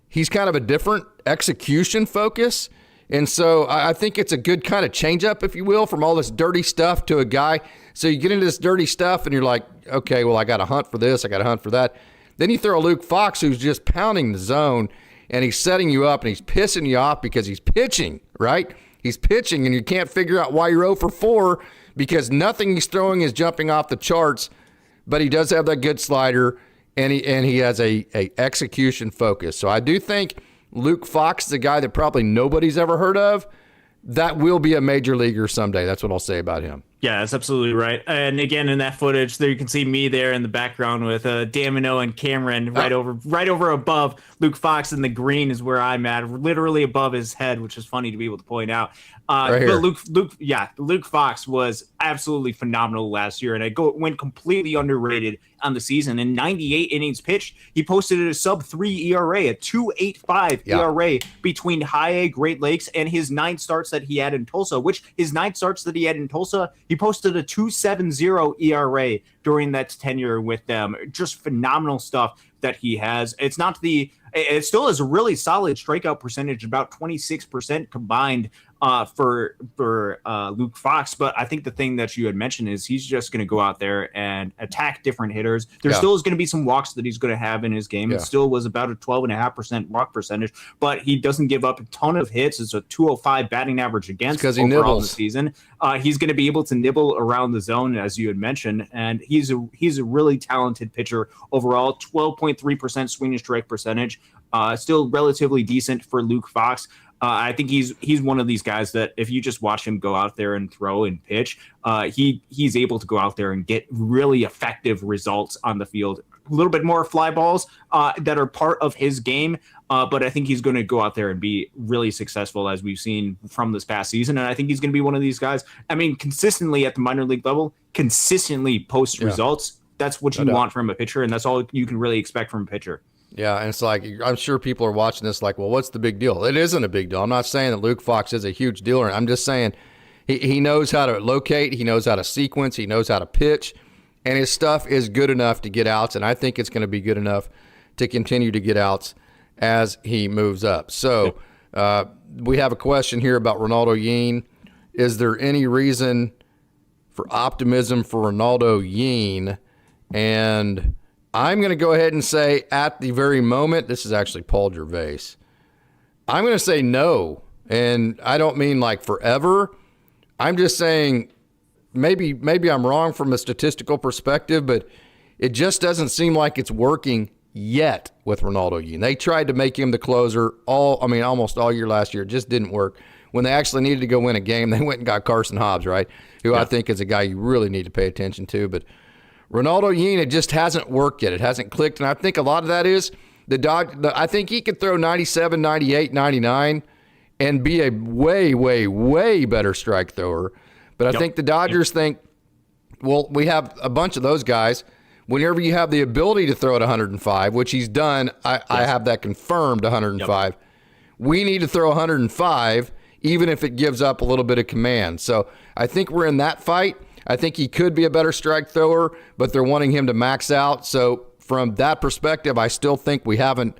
he's kind of a different execution focus. And so I think it's a good kind of change up, if you will, from all this dirty stuff to a guy. So you get into this dirty stuff and you're like, okay, well, I got to hunt for this. I got to hunt for that. Then you throw Luke Fox, who's just pounding the zone, and he's setting you up, and he's pissing you off because he's pitching, right? He's pitching, and you can't figure out why you're 0 for 4 because nothing he's throwing is jumping off the charts, but he does have that good slider, and he has a execution focus. So I do think Luke Fox is a guy that probably nobody's ever heard of. That will be a major leaguer someday. That's what I'll say about him. Yeah, that's absolutely right. And again, in that footage, there you can see me there in the background with Damino and Cameron right over above Luke Fox, and the green is where I'm at, literally above his head, which is funny to be able to point out. But Luke Fox was absolutely phenomenal last year, and went completely underrated on the season. In 98 innings pitched, he posted a sub-3 ERA, a 2.85 ERA between high A Great Lakes and his 9 starts that he had in Tulsa, he posted a 2.70 ERA during that tenure with them. Just phenomenal stuff that he has. It still is a really solid strikeout percentage, about 26% combined for Luke Fox. But I think the thing that you had mentioned is he's just going to go out there and attack different hitters. There still is going to be some walks that he's going to have in his game. It still was about a 12.5% walk percentage, but he doesn't give up a ton of hits. It's a 205 batting average against because he overall nibbles. This season. He's going to be able to nibble around the zone, as you had mentioned, and he's a really talented pitcher overall. 12.3% swing and strike percentage, still relatively decent for Luke Fox. I think he's one of these guys that if you just watch him go out there and throw and pitch, he's able to go out there and get really effective results on the field. A little bit more fly balls that are part of his game, but I think he's going to go out there and be really successful, as we've seen from this past season. And I think he's going to be one of these guys. I mean, consistently at the minor league level, consistently post results. That's what you want from a pitcher, and that's all you can really expect from a pitcher. Yeah, and it's like, I'm sure people are watching this like, well, what's the big deal? It isn't a big deal. I'm not saying that Luke Fox is a huge deal. I'm just saying he knows how to locate, he knows how to sequence, he knows how to pitch, and his stuff is good enough to get outs, and I think it's going to be good enough to continue to get outs as he moves up. So we have a question here about Ronaldo Yeen. Is there any reason for optimism for Ronaldo Yeen? And I'm going to go ahead and say at the very moment, this is actually Paul Gervais, I'm going to say no. And I don't mean like forever. I'm just saying maybe I'm wrong from a statistical perspective, but it just doesn't seem like it's working yet with Ronaldo Yeen. They tried to make him the closer almost all year last year. It just didn't work. When they actually needed to go win a game, they went and got Carson Hobbs, right? Who I think is a guy you really need to pay attention to. But Ronaldo Yeen, it just hasn't worked yet. It hasn't clicked. And I think a lot of that is I think he could throw 97, 98, 99 and be a way, way, way better strike thrower. But I think the Dodgers think, well, we have a bunch of those guys. whenever you have the ability to throw at 105, which he's done, I have that confirmed 105. Yep. We need to throw 105, even if it gives up a little bit of command. So I think we're in that fight. I think he could be a better strike thrower, but they're wanting him to max out. So from that perspective, I still think we haven't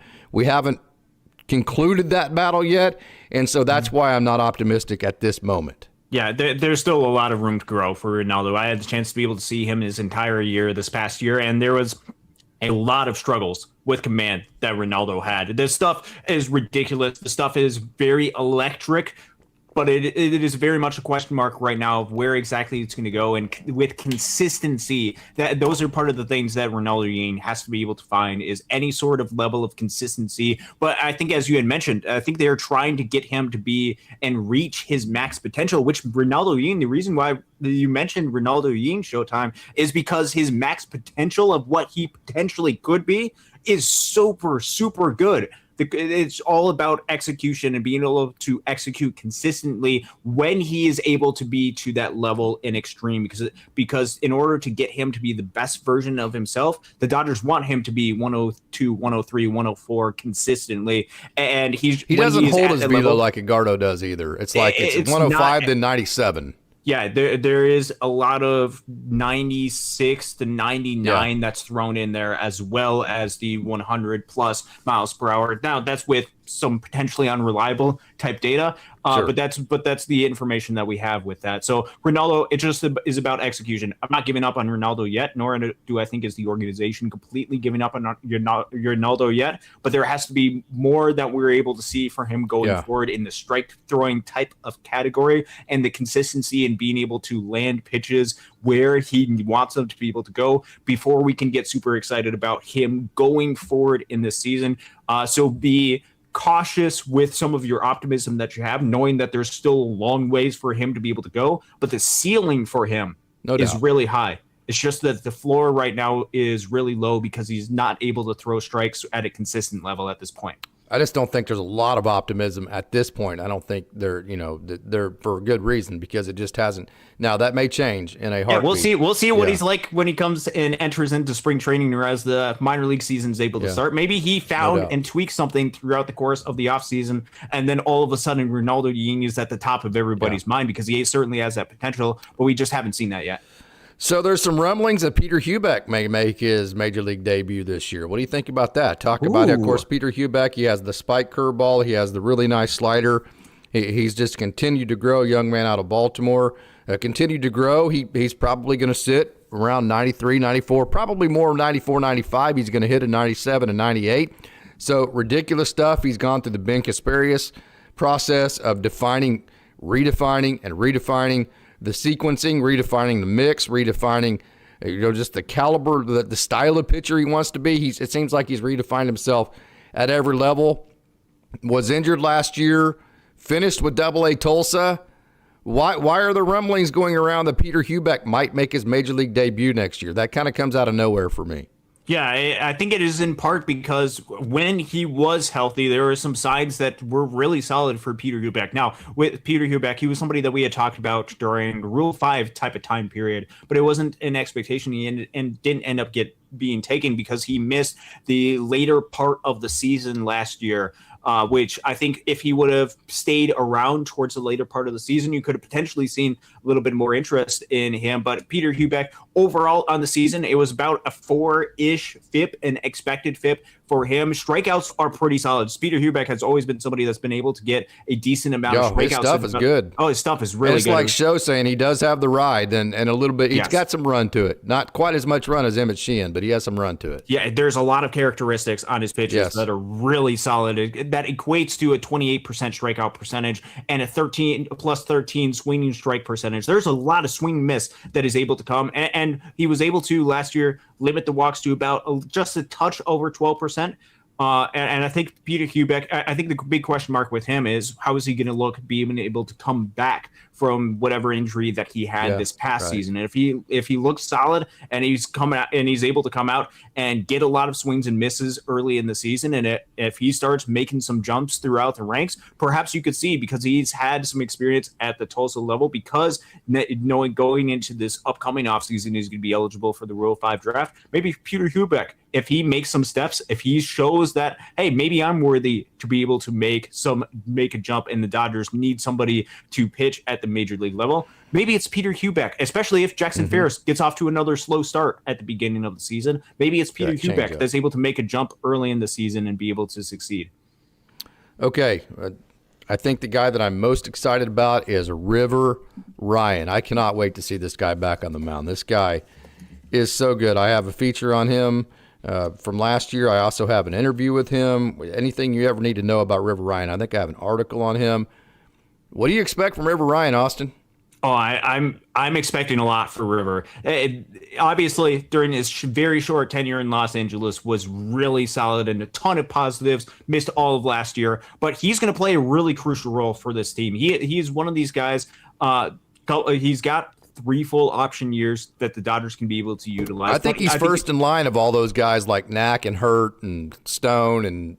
concluded that battle yet. And so that's why I'm not optimistic at this moment. Yeah, there's still a lot of room to grow for Ronaldo. I had the chance to be able to see him his entire year this past year, and there was a lot of struggles with command that Ronaldo had. This stuff is ridiculous. The stuff is very electric, but it is very much a question mark right now of where exactly it's going to go. And with consistency, those are part of the things that Ronaldo has to be able to find, is any sort of level of consistency. But I think, as you had mentioned, I think they're trying to get him to be and reach his max potential, which Ronaldo, the reason why you mentioned Ronaldo Showtime is because his max potential of what he potentially could be is super, super good. It's all about execution and being able to execute consistently when he is able to be to that level in extreme, because in order to get him to be the best version of himself, the Dodgers want him to be 102, 103, 104 consistently. And he doesn't hold his velo like Edgardo does either. It's like it's 105 then 97. Yeah, there is a lot of 96 to 99 that's thrown in there, as well as the 100 plus miles per hour. Now, that's with some potentially unreliable type data, sure. but that's the information that we have with that. So Ronaldo, it just is about execution. I'm not giving up on Ronaldo yet, nor do I think is the organization completely giving up on Ronaldo yet. But there has to be more that we're able to see for him going forward in the strike throwing type of category, and the consistency in being able to land pitches where he wants them to be able to go before we can get super excited about him going forward in this season. So be cautious with some of your optimism that you have, knowing that there's still a long ways for him to be able to go, but the ceiling for him is really high. It's just that the floor right now is really low because he's not able to throw strikes at a consistent level at this point. I just don't think there's a lot of optimism at this point. I don't think they're for a good reason, because it just hasn't. Now that may change in a heartbeat. Yeah, we'll see what he's like when he comes and enters into spring training, or as the minor league season is able to start. Maybe he found and tweaked something throughout the course of the offseason, and then all of a sudden Ronaldo is at the top of everybody's mind, because he certainly has that potential, but we just haven't seen that yet. So there's some rumblings that Peter Hubeck may make his major league debut this year. What do you think about that? Talk about it. Of course, Peter Hubeck, he has the spike curveball. He has the really nice slider. He's just continued to grow, young man out of Baltimore. Continued to grow. He's probably going to sit around 93, 94, probably more 94, 95. He's going to hit a 97 and 98. So ridiculous stuff. He's gone through the Ben Kasparius process of defining, redefining, and redefining the sequencing, redefining the mix, redefining, just the caliber, the style of pitcher he wants to be. It seems like he's redefined himself at every level. Was injured last year, finished with Double-A Tulsa. Why are the rumblings going around that Peter Hubeck might make his major league debut next year? That kind of comes out of nowhere for me. Yeah, I think it is in part because when he was healthy, there were some signs that were really solid for Peter Hubeck. Now, with Peter Hubeck, he was somebody that we had talked about during Rule 5 type of time period, but it wasn't an expectation. He didn't end up being taken because he missed the later part of the season last year. Which I think if he would have stayed around towards the later part of the season, you could have potentially seen a little bit more interest in him. But Peter Hubeck, overall on the season, it was about a 4-ish FIP, an expected FIP for him. Strikeouts are pretty solid. Peter Hubeck has always been somebody that's been able to get a decent amount of strikeouts. His stuff is good. Oh, his stuff is really good. It's like Show saying he does have the ride and a little bit. He's got some run to it. Not quite as much run as Emmett Sheehan, but he has some run to it. Yeah, there's a lot of characteristics on his pitches that are really solid. That equates to a 28% strikeout percentage and a 13 swinging strike percentage. There's a lot of swing miss that is able to come, and he was able to last year limit the walks to about just a touch over 12%. And I think Peter Hubeck, I think the big question mark with him is how is he going to look being able to come back from whatever injury that he had this past season. And if he looks solid and he's coming out and he's able to come out and get a lot of swings and misses early in the season, and if he starts making some jumps throughout the ranks, perhaps you could see, because he's had some experience at the Tulsa level, because knowing going into this upcoming offseason he's going to be eligible for the Rule 5 draft, maybe Peter Hubeck, if he makes some steps, if he shows that, hey, maybe I'm worthy to be able to make a jump, and the Dodgers need somebody to pitch at the major league level, maybe it's Peter Hubeck, especially if Jackson Ferris gets off to another slow start at the beginning of the season. Maybe it's Peter Hubeck that's able to make a jump early in the season and be able to succeed. Okay. I think the guy that I'm most excited about is River Ryan. I cannot wait to see this guy back on the mound. This guy is so good. I have a feature on him from last year. I also have an interview with him. Anything you ever need to know about River Ryan, I think I have an article on him. What do you expect from River Ryan, Austin? Oh, I'm expecting a lot for River. Obviously, during his very short tenure in Los Angeles, was really solid and a ton of positives. Missed all of last year, but he's going to play a really crucial role for this team. He's one of these guys. He's got 3 full option years that the Dodgers can be able to utilize. I think he's first in line of all those guys like Knack and Hurt and Stone, and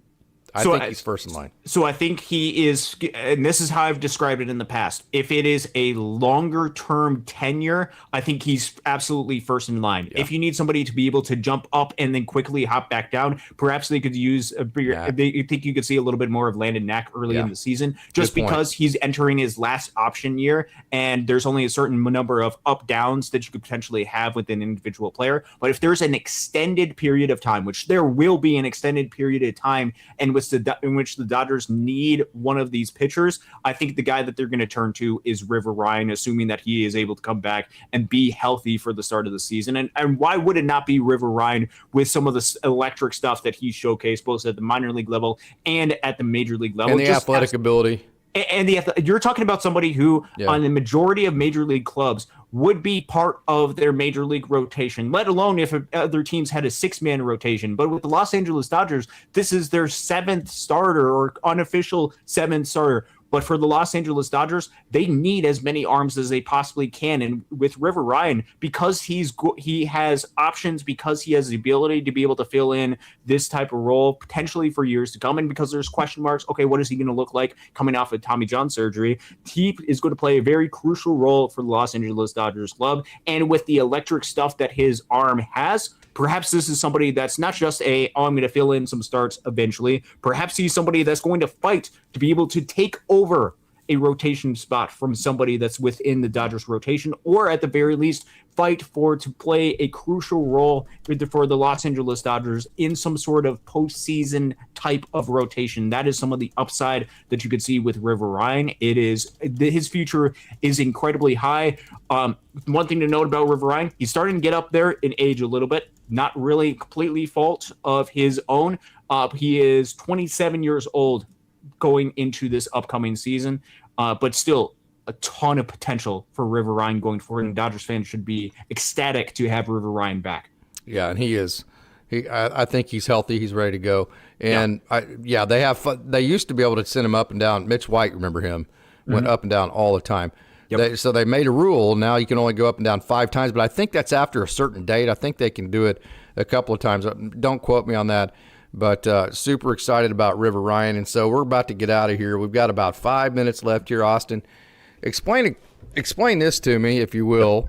I think he's first in line. So I think he is, and this is how I've described it in the past. If it is a longer term tenure, I think he's absolutely first in line. Yeah. If you need somebody to be able to jump up and then quickly hop back down, perhaps they could use a bigger. I think you could see a little bit more of Landon Knack early in the season, just because he's entering his last option year, and there's only a certain number of up downs that you could potentially have with an individual player. But if there's an extended period of time, which there will be an extended period of time, and in which the Dodgers need one of these pitchers, I think the guy that they're going to turn to is River Ryan, assuming that he is able to come back and be healthy for the start of the season. And why would it not be River Ryan with some of the electric stuff that he showcased both at the minor league level and at the major league level? And the athletic ability. And you're talking about somebody who, on the majority of major league clubs, would be part of their major league rotation, let alone if other teams had a 6-man rotation. But with the Los Angeles Dodgers, this is their 7th starter or unofficial 7th starter. But for the Los Angeles Dodgers, they need as many arms as they possibly can. And with River Ryan, because he has options, because he has the ability to be able to fill in this type of role potentially for years to come, and because there's question marks, okay, what is he going to look like coming off of Tommy John surgery? He is going to play a very crucial role for the Los Angeles Dodgers club. And with the electric stuff that his arm has, perhaps this is somebody that's not just I'm going to fill in some starts eventually. Perhaps he's somebody that's going to fight to be able to take over a rotation spot from somebody that's within the Dodgers rotation, or at the very least fight to play a crucial role for the Los Angeles Dodgers in some sort of postseason type of rotation. That is some of the upside that you could see with River Ryan. His future is incredibly high. One thing to note about River Ryan, he's starting to get up there in age a little bit. Not really completely fault of his own. He is 27 years old going into this upcoming season, but still a ton of potential for River Ryan going forward, and Dodgers fans should be ecstatic to have River Ryan back. Yeah, and he is. I think he's healthy. He's ready to go. And they have fun. They used to be able to send him up and down. Mitch White, remember him, went up and down all the time. Yep. So they made a rule. Now you can only go up and down 5 times, but I think that's after a certain date. I think they can do it a couple of times. Don't quote me on that, but super excited about River Ryan. And so we're about to get out of here. We've got about 5 minutes left here, Austin. Explain this to me, if you will,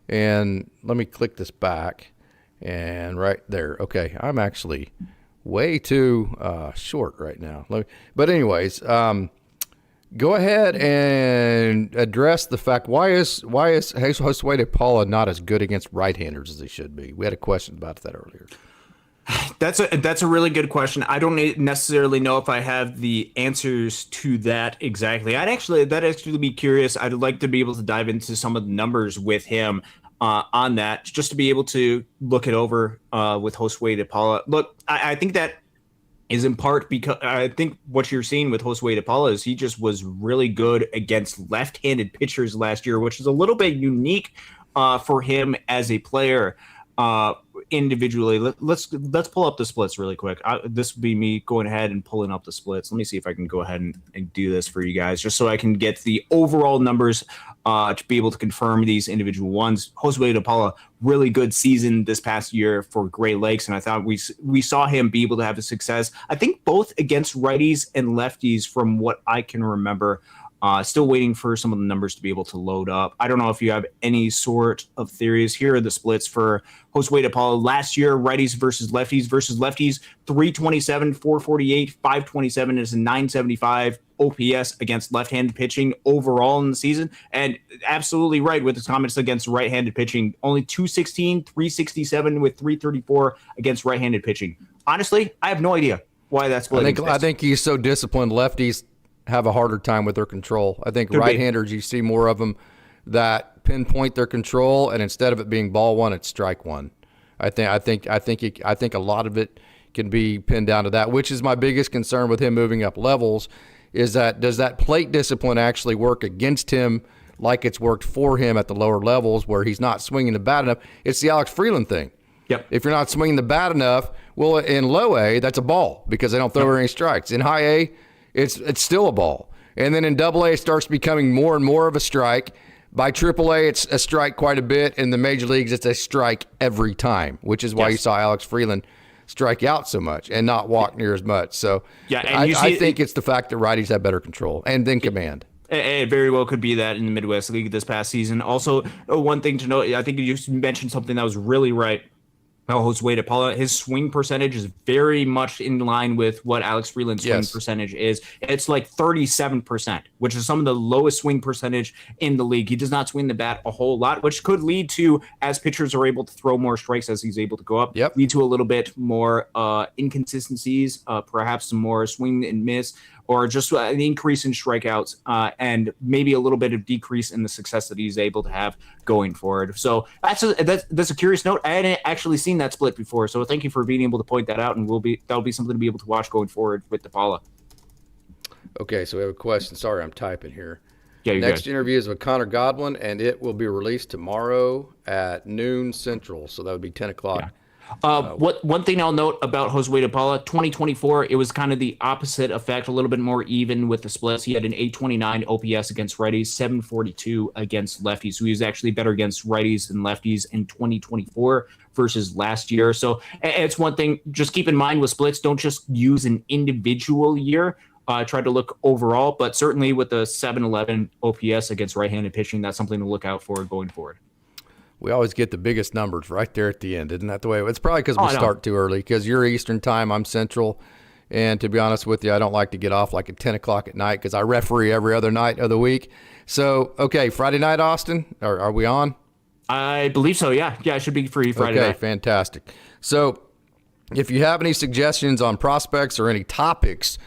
and let me click this back. And right there. Okay, I'm actually way too short right now. But anyways, go ahead and address the fact why is Josue Paula not as good against right-handers as he should be? We had a question about that earlier. That's a really good question. I don't necessarily know if I have the answers to that exactly. That'd actually be curious. I'd like to be able to dive into some of the numbers with him on that, just to be able to look it over with Josue Paula. Look, I think that is in part because I think what you're seeing with Josue Paula is he just was really good against left-handed pitchers last year, which is a little bit unique for him as a player. individually. Let's pull up the splits really quick. This would be me going ahead and pulling up the splits. Let me see if I can go ahead and do this for you guys, just so I can get the overall numbers to be able to confirm these individual ones. Josue DePaula, really good season this past year for Great Lakes, and I thought we saw him be able to have a success, I think, both against righties and lefties from what I can remember. Still waiting for some of the numbers to be able to load up. I don't know if you have any sort of theories. Here are the splits for Josue DePaula last year: righties versus lefties. 327, 448, 527 is a 975 OPS against left-handed pitching overall in the season. And absolutely right with his comments against right-handed pitching. Only 216, 367 with 334 against right-handed pitching. Honestly, I have no idea why that's split. I think he's so disciplined. Lefties have a harder time with their control. I think right-handers, you see more of them that pinpoint their control, and instead of it being ball one, it's strike one. I think a lot of it can be pinned down to that, which is my biggest concern with him moving up levels. Is that does that plate discipline actually work against him like it's worked for him at the lower levels where he's not swinging the bat enough? It's the Alex Freeland thing. Yep. If you're not swinging the bat enough, well, in low A, that's a ball because they don't throw any strikes. In high A, it's still a ball. And then in double A, it starts becoming more and more of a strike. By triple A, it's a strike quite a bit. In the major leagues, it's a strike every time, which is why you saw Alex Freeland strike out so much and not walk near as much. So I think it's the fact that righties have better control and then command. It very well could be that in the Midwest League this past season. Also, one thing to note, I think you mentioned something that was really right. Josue DePaula, his swing percentage is very much in line with what Alex Freeland's swing percentage is. It's like 37%, which is some of the lowest swing percentage in the league. He does not swing the bat a whole lot, which could lead to, as pitchers are able to throw more strikes as he's able to go up, lead to a little bit more inconsistencies, perhaps some more swing and miss, or just an increase in strikeouts and maybe a little bit of decrease in the success that he's able to have going forward. So that's a curious note. I hadn't actually seen that split before, so thank you for being able to point that out, and that'll be something to be able to watch going forward with DePaula. Okay, so we have a question. Sorry, I'm typing here. Yeah, Next interview is with Connor Godwin, and it will be released tomorrow at noon Central, so that would be 10 o'clock. Yeah. One thing I'll note about Josue DePaula, 2024, it was kind of the opposite effect, a little bit more even with the splits. He had an 829 OPS against righties, 742 against lefties. So he was actually better against righties than lefties in 2024 versus last year. So it's one thing, just keep in mind with splits, don't just use an individual year. Try to look overall, but certainly with the 711 OPS against right-handed pitching, that's something to look out for going forward. We always get the biggest numbers right there at the end. Isn't that the way? It's probably because we start too early, because you're Eastern time, I'm Central. And to be honest with you, I don't like to get off like at 10 o'clock at night because I referee every other night of the week. So, okay, Friday night, Austin, are we on? I believe so, yeah. Yeah, I should be free Friday night. Okay, fantastic. So if you have any suggestions on prospects or any topics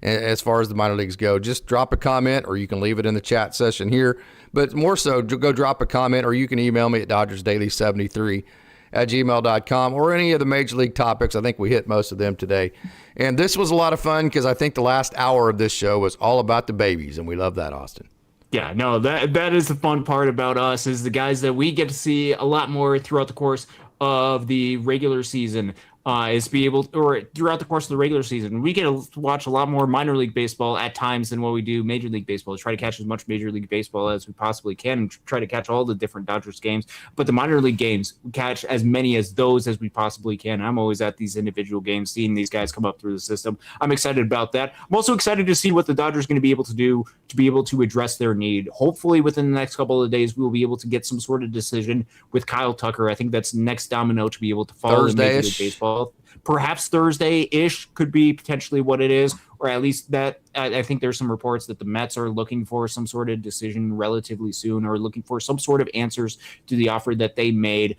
as far as the minor leagues go, just drop a comment or you can leave it in the chat session here. But more so, go drop a comment or you can email me at dodgersdaily73@gmail.com or any of the major league topics. I think we hit most of them today. And this was a lot of fun because I think the last hour of this show was all about the babies, and we love that, Austin. Yeah, no, that is the fun part about us, is the guys that we get to see a lot more throughout the course of the regular season. Is be able, or throughout the course of the regular season, we get to watch a lot more minor league baseball at times than what we do major league baseball. Try to catch as much major league baseball as we possibly can, and try to catch all the different Dodgers games. But the minor league games, we catch as many as those as we possibly can. I'm always at these individual games, seeing these guys come up through the system. I'm excited about that. I'm also excited to see what the Dodgers are going to be able to do to be able to address their need. Hopefully, within the next couple of days, we will be able to get some sort of decision with Kyle Tucker. I think that's the next domino to be able to follow in Major League Baseball. Perhaps Thursday-ish could be potentially what it is, or at least that. I think there's some reports that the Mets are looking for some sort of decision relatively soon, or looking for some sort of answers to the offer that they made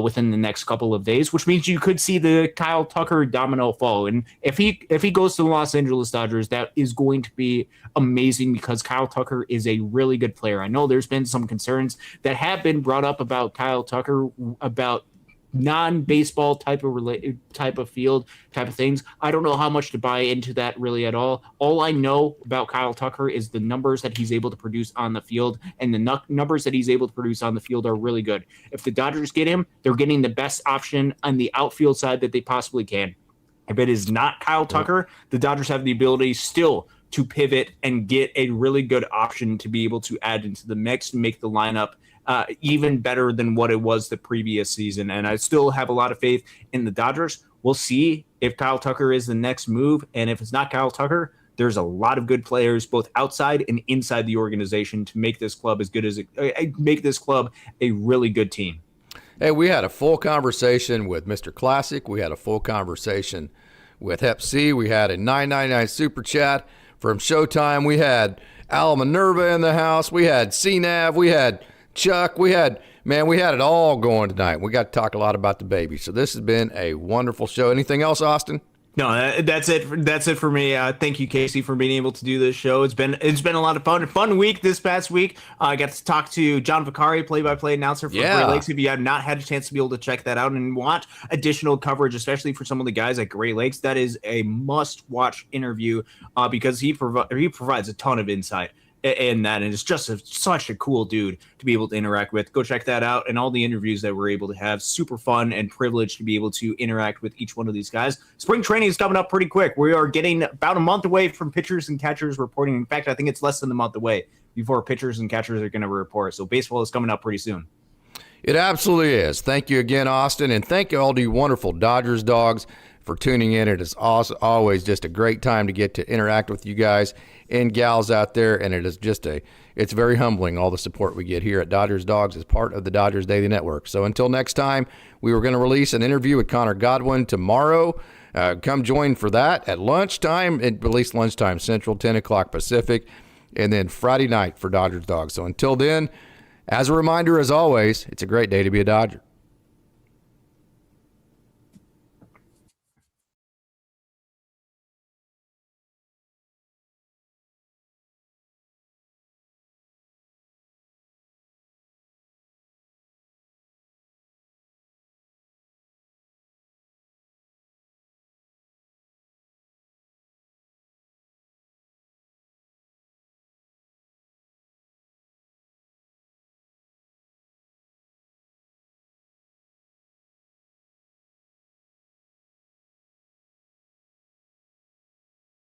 within the next couple of days, which means you could see the Kyle Tucker domino fall. And if he goes to the Los Angeles Dodgers, that is going to be amazing, because Kyle Tucker is a really good player. I know there's been some concerns that have been brought up about Kyle Tucker, about non-baseball type of field type of things. I don't know how much to buy into that really at all. All I know about Kyle Tucker is the numbers that he's able to produce on the field, and the numbers that he's able to produce on the field are really good. If the Dodgers get him, they're getting the best option on the outfield side that they possibly can. If it is not Kyle Tucker, the Dodgers have the ability still to pivot and get a really good option to be able to add into the mix and make the lineup even better than what it was the previous season. And I still have a lot of faith in the Dodgers. We'll see if Kyle Tucker is the next move. And if it's not Kyle Tucker, there's a lot of good players both outside and inside the organization to make this club make this club a really good team. Hey, we had a full conversation with Mr. Classic. We had a full conversation with Hep C. We had a $9.99 super chat from Showtime. We had Al Minerva in the house. We had CNAV. We had Chuck. We had it all going tonight. We got to talk a lot about the baby. So this has been a wonderful show. Anything else, Austin? No, that's it. That's it for me. Thank you, Casey, for being able to do this show. It's been a lot of fun. A fun week this past week. I got to talk to John Vicari, play-by-play announcer for Great Lakes. If you have not had a chance to be able to check that out and watch additional coverage, especially for some of the guys at Great Lakes, that is a must-watch interview because he provides a ton of insight in that, and it's just such a cool dude to be able to interact with. Go check that out, and all the interviews that we're able to have. Super fun and privileged to be able to interact with each one of these guys. Spring training is coming up pretty quick. We are getting about a month away from pitchers and catchers reporting. In fact, I think it's less than a month away before pitchers and catchers are going to report. So baseball is coming up pretty soon. It absolutely is. Thank you again, Austin, and thank you all to you wonderful Dodgers dogs for tuning in. It is always just a great time to get to interact with you guys and gals out there, and it is just it's very humbling, all the support we get here at Dodgers Dogs as part of the Dodgers Daily Network. So until next time, we were going to release an interview with Connor Godwin tomorrow. Come join for that at lunchtime, at least lunchtime Central, 10 o'clock Pacific, and then Friday night for Dodgers Dogs. So until then, as a reminder, as always, it's a great day to be a Dodger.